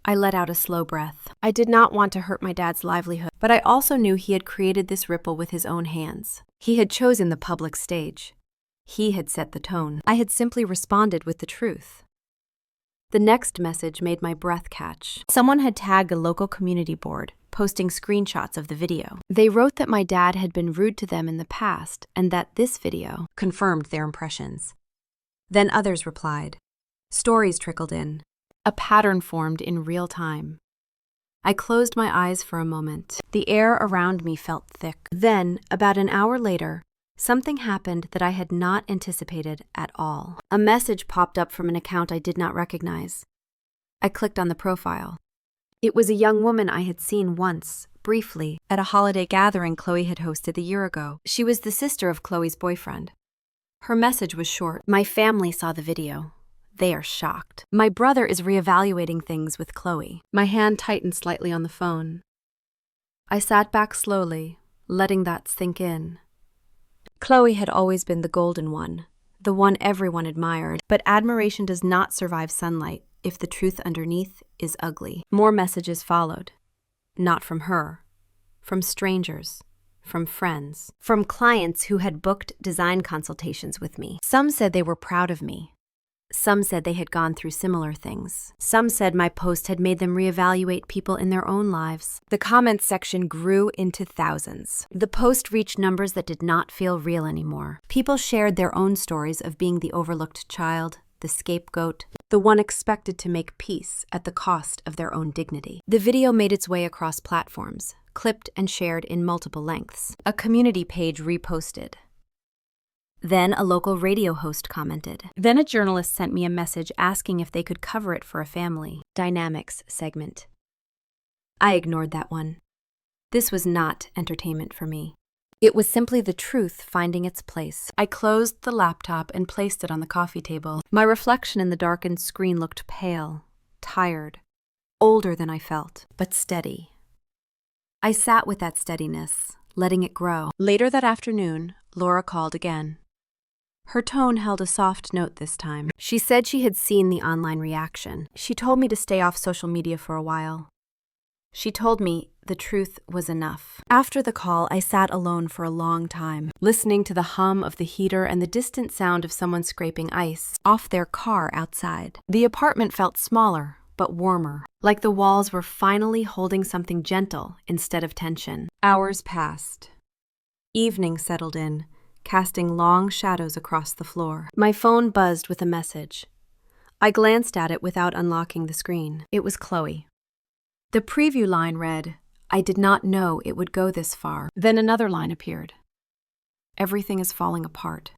I let out a slow breath. I did not want to hurt my dad's livelihood, but I also knew he had created this ripple with his own hands. He had chosen the public stage. He had set the tone. I had simply responded with the truth. The next message made my breath catch. Someone had tagged a local community board, posting screenshots of the video. They wrote that my dad had been rude to them in the past and that this video confirmed their impressions. Then others replied. Stories trickled in. A pattern formed in real time. I closed my eyes for a moment. The air around me felt thick. Then, about an hour later, something happened that I had not anticipated at all. A message popped up from an account I did not recognize. I clicked on the profile. It was a young woman I had seen once, briefly, at a holiday gathering Chloe had hosted a year ago. She was the sister of Chloe's boyfriend. Her message was short. My family saw the video. They are shocked. My brother is reevaluating things with Chloe. My hand tightened slightly on the phone. I sat back slowly, letting that sink in. Chloe had always been the golden one, the one everyone admired, but admiration does not survive sunlight if the truth underneath is ugly. More messages followed. Not from her, from strangers, from friends, from clients who had booked design consultations with me. Some said they were proud of me. Some said they had gone through similar things. Some said my post had made them reevaluate people in their own lives. The comments section grew into thousands. The post reached numbers that did not feel real anymore. People shared their own stories of being the overlooked child, the scapegoat, the one expected to make peace at the cost of their own dignity. The video made its way across platforms, clipped and shared in multiple lengths. A community page reposted. Then a local radio host commented. Then a journalist sent me a message asking if they could cover it for a family dynamics segment. I ignored that one. This was not entertainment for me. It was simply the truth finding its place. I closed the laptop and placed it on the coffee table. My reflection in the darkened screen looked pale, tired, older than I felt, but steady. I sat with that steadiness, letting it grow. Later that afternoon, Laura called again. Her tone held a soft note this time. She said she had seen the online reaction. She told me to stay off social media for a while. She told me the truth was enough. After the call, I sat alone for a long time, listening to the hum of the heater and the distant sound of someone scraping ice off their car outside. The apartment felt smaller, but warmer, like the walls were finally holding something gentle instead of tension. Hours passed. Evening settled in, casting long shadows across the floor. My phone buzzed with a message. I glanced at it without unlocking the screen. It was Chloe. The preview line read, "I did not know it would go this far." Then another line appeared. "Everything is falling apart."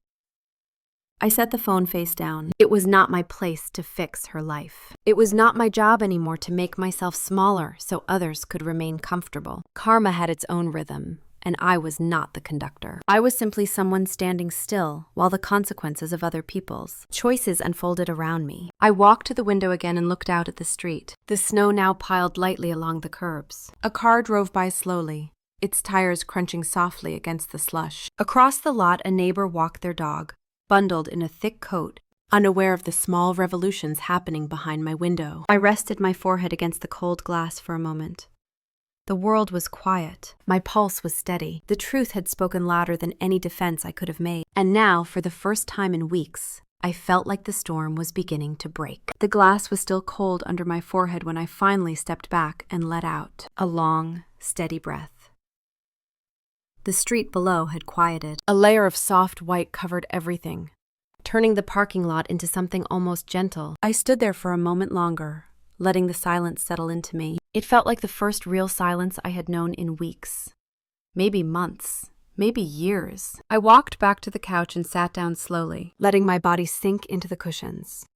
I set the phone face down. It was not my place to fix her life. It was not my job anymore to make myself smaller so others could remain comfortable. Karma had its own rhythm, and I was not the conductor. I was simply someone standing still while the consequences of other people's choices unfolded around me. I walked to the window again and looked out at the street. The snow now piled lightly along the curbs. A car drove by slowly, its tires crunching softly against the slush. Across the lot, a neighbor walked their dog, bundled in a thick coat, unaware of the small revolutions happening behind my window. I rested my forehead against the cold glass for a moment. The world was quiet. My pulse was steady. The truth had spoken louder than any defense I could have made. And now, for the first time in weeks, I felt like the storm was beginning to break. The glass was still cold under my forehead when I finally stepped back and let out a long, steady breath. The street below had quieted. A layer of soft white covered everything, turning the parking lot into something almost gentle. I stood there for a moment longer, letting the silence settle into me. It felt like the first real silence I had known in weeks. Maybe months. Maybe years. I walked back to the couch and sat down slowly, letting my body sink into the cushions.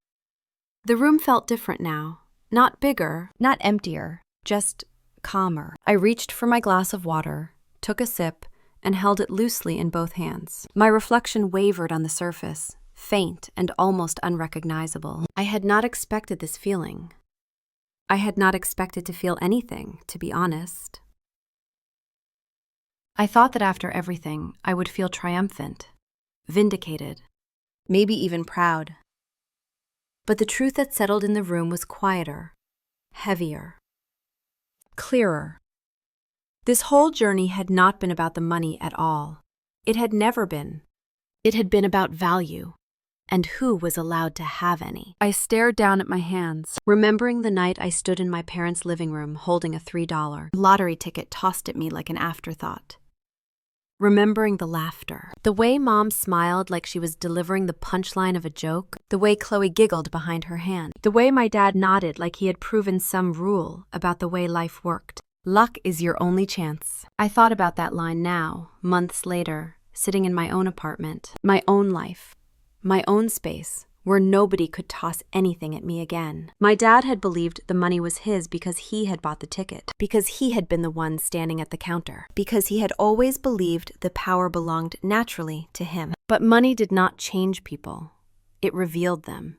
The room felt different now. Not bigger, not emptier, just calmer. I reached for my glass of water, took a sip, and held it loosely in both hands. My reflection wavered on the surface, faint and almost unrecognizable. I had not expected this feeling. I had not expected to feel anything, to be honest. I thought that after everything, I would feel triumphant, vindicated, maybe even proud. But the truth that settled in the room was quieter, heavier, clearer. This whole journey had not been about the money at all. It had never been. It had been about value, and who was allowed to have any. I stared down at my hands, remembering the night I stood in my parents' living room holding a $3 lottery ticket tossed at me like an afterthought. Remembering the laughter, the way Mom smiled like she was delivering the punchline of a joke, the way Chloe giggled behind her hand, the way my dad nodded like he had proven some rule about the way life worked. Luck is your only chance. I thought about that line now, months later, sitting in my own apartment, my own life, my own space, where nobody could toss anything at me again. My dad had believed the money was his because he had bought the ticket, because he had been the one standing at the counter, because he had always believed the power belonged naturally to him. But money did not change people. It revealed them.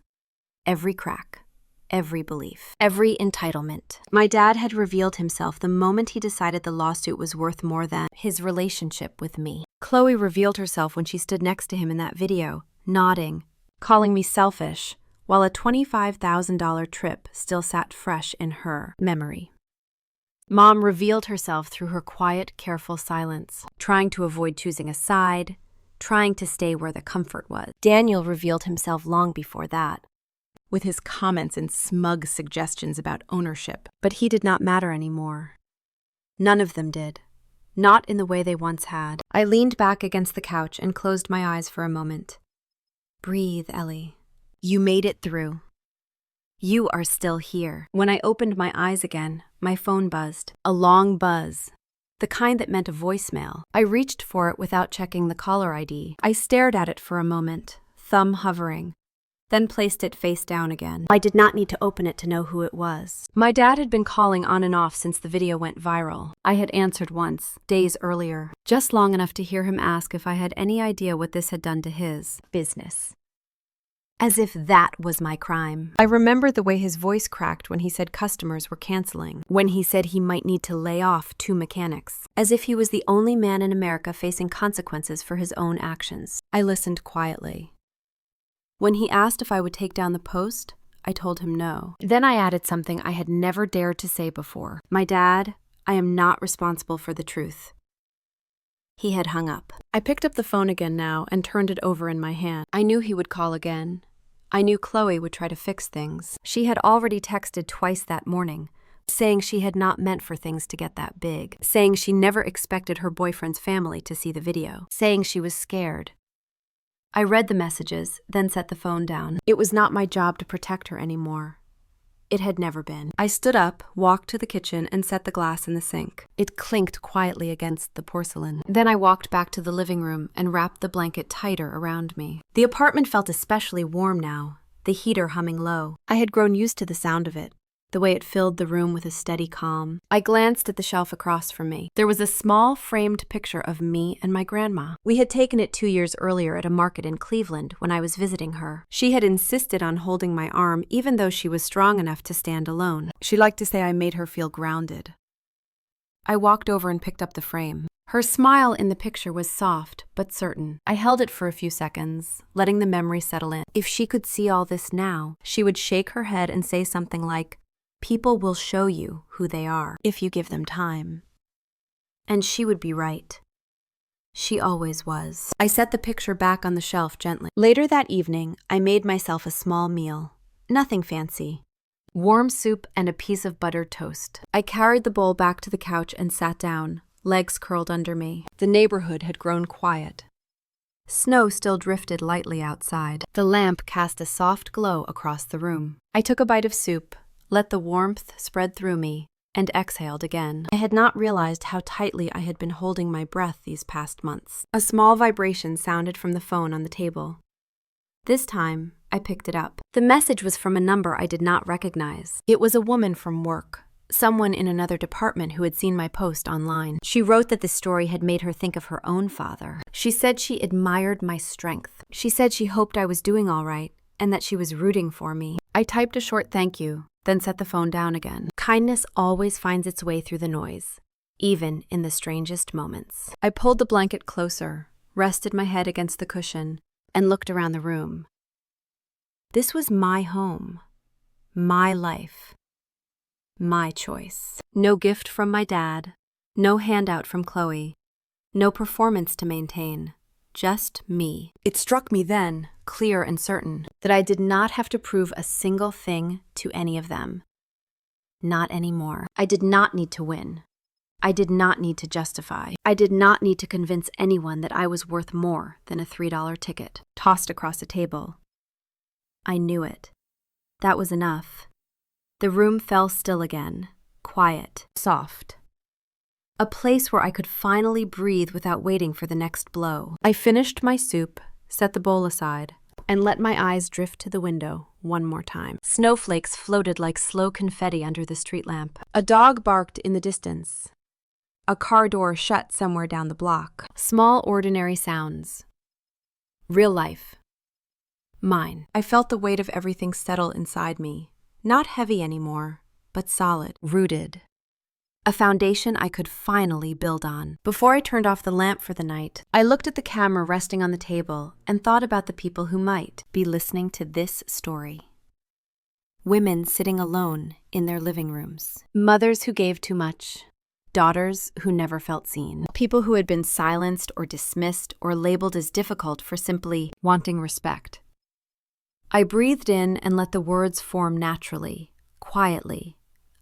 Every crack, every belief, every entitlement. My dad had revealed himself the moment he decided the lawsuit was worth more than his relationship with me. Chloe revealed herself when she stood next to him in that video, nodding, calling me selfish, while a $25,000 trip still sat fresh in her memory. Mom revealed herself through her quiet, careful silence, trying to avoid choosing a side, trying to stay where the comfort was. Daniel revealed himself long before that, with his comments and smug suggestions about ownership, but he did not matter anymore. None of them did, not in the way they once had. I leaned back against the couch and closed my eyes for a moment. Breathe, Ellie. You made it through. You are still here. When I opened my eyes again, my phone buzzed. A long buzz. The kind that meant a voicemail. I reached for it without checking the caller ID. I stared at it for a moment, thumb hovering, then placed it face down again. I did not need to open it to know who it was. My dad had been calling on and off since the video went viral. I had answered once, days earlier, just long enough to hear him ask if I had any idea what this had done to his business. As if that was my crime. I remembered the way his voice cracked when he said customers were canceling, when he said he might need to lay off 2 mechanics, as if he was the only man in America facing consequences for his own actions. I listened quietly. When he asked if I would take down the post, I told him no. Then I added something I had never dared to say before. My dad, I am not responsible for the truth. He had hung up. I picked up the phone again now and turned it over in my hand. I knew he would call again. I knew Chloe would try to fix things. She had already texted twice that morning, saying she had not meant for things to get that big, saying she never expected her boyfriend's family to see the video, saying she was scared. I read the messages, then set the phone down. It was not my job to protect her anymore. It had never been. I stood up, walked to the kitchen, and set the glass in the sink. It clinked quietly against the porcelain. Then I walked back to the living room and wrapped the blanket tighter around me. The apartment felt especially warm now, the heater humming low. I had grown used to the sound of it, the way it filled the room with a steady calm. I glanced at the shelf across from me. There was a small framed picture of me and my grandma. We had taken it 2 years earlier at a market in Cleveland when I was visiting her. She had insisted on holding my arm even though she was strong enough to stand alone. She liked to say I made her feel grounded. I walked over and picked up the frame. Her smile in the picture was soft but certain. I held it for a few seconds, letting the memory settle in. If she could see all this now, she would shake her head and say something like, "People will show you who they are if you give them time." And she would be right. She always was. I set the picture back on the shelf gently. Later that evening, I made myself a small meal. Nothing fancy. Warm soup and a piece of buttered toast. I carried the bowl back to the couch and sat down, legs curled under me. The neighborhood had grown quiet. Snow still drifted lightly outside. The lamp cast a soft glow across the room. I took a bite of soup, let the warmth spread through me, and exhaled again. I had not realized how tightly I had been holding my breath these past months. A small vibration sounded from the phone on the table. This time, I picked it up. The message was from a number I did not recognize. It was a woman from work, Someone in another department who had seen my post online. She wrote that the story had made her think of her own father. She said she admired my strength. She said she hoped I was doing all right and that she was rooting for me. I typed a short thank you, then set the phone down again. Kindness always finds its way through the noise, even in the strangest moments. I pulled the blanket closer, rested my head against the cushion, and looked around the room. This was my home, my life, my choice. No gift from my dad, no handout from Chloe, no performance to maintain, just me. It struck me then, clear and certain, that I did not have to prove a single thing to any of them. Not anymore. I did not need to win. I did not need to justify. I did not need to convince anyone that I was worth more than a $3 ticket tossed across a table. I knew it. That was enough. The room fell still again, quiet, soft. A place where I could finally breathe without waiting for the next blow. I finished my soup, set the bowl aside, and let my eyes drift to the window one more time. Snowflakes floated like slow confetti under the street lamp. A dog barked in the distance. A car door shut somewhere down the block. Small, ordinary sounds. Real life. Mine. I felt the weight of everything settle inside me. Not heavy anymore, but solid, rooted. A foundation I could finally build on. Before I turned off the lamp for the night, I looked at the camera resting on the table and thought about the people who might be listening to this story. Women sitting alone in their living rooms. Mothers who gave too much. Daughters who never felt seen. People who had been silenced or dismissed or labeled as difficult for simply wanting respect. I breathed in and let the words form naturally, quietly,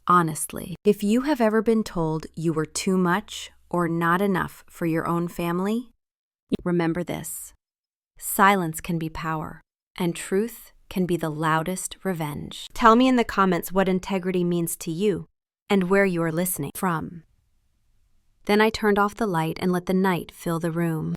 honestly. If you have ever been told you were too much or not enough for your own family, remember this. Silence can be power, and truth can be the loudest revenge. Tell me in the comments what integrity means to you and where you are listening from. Then I turned off the light and let the night fill the room.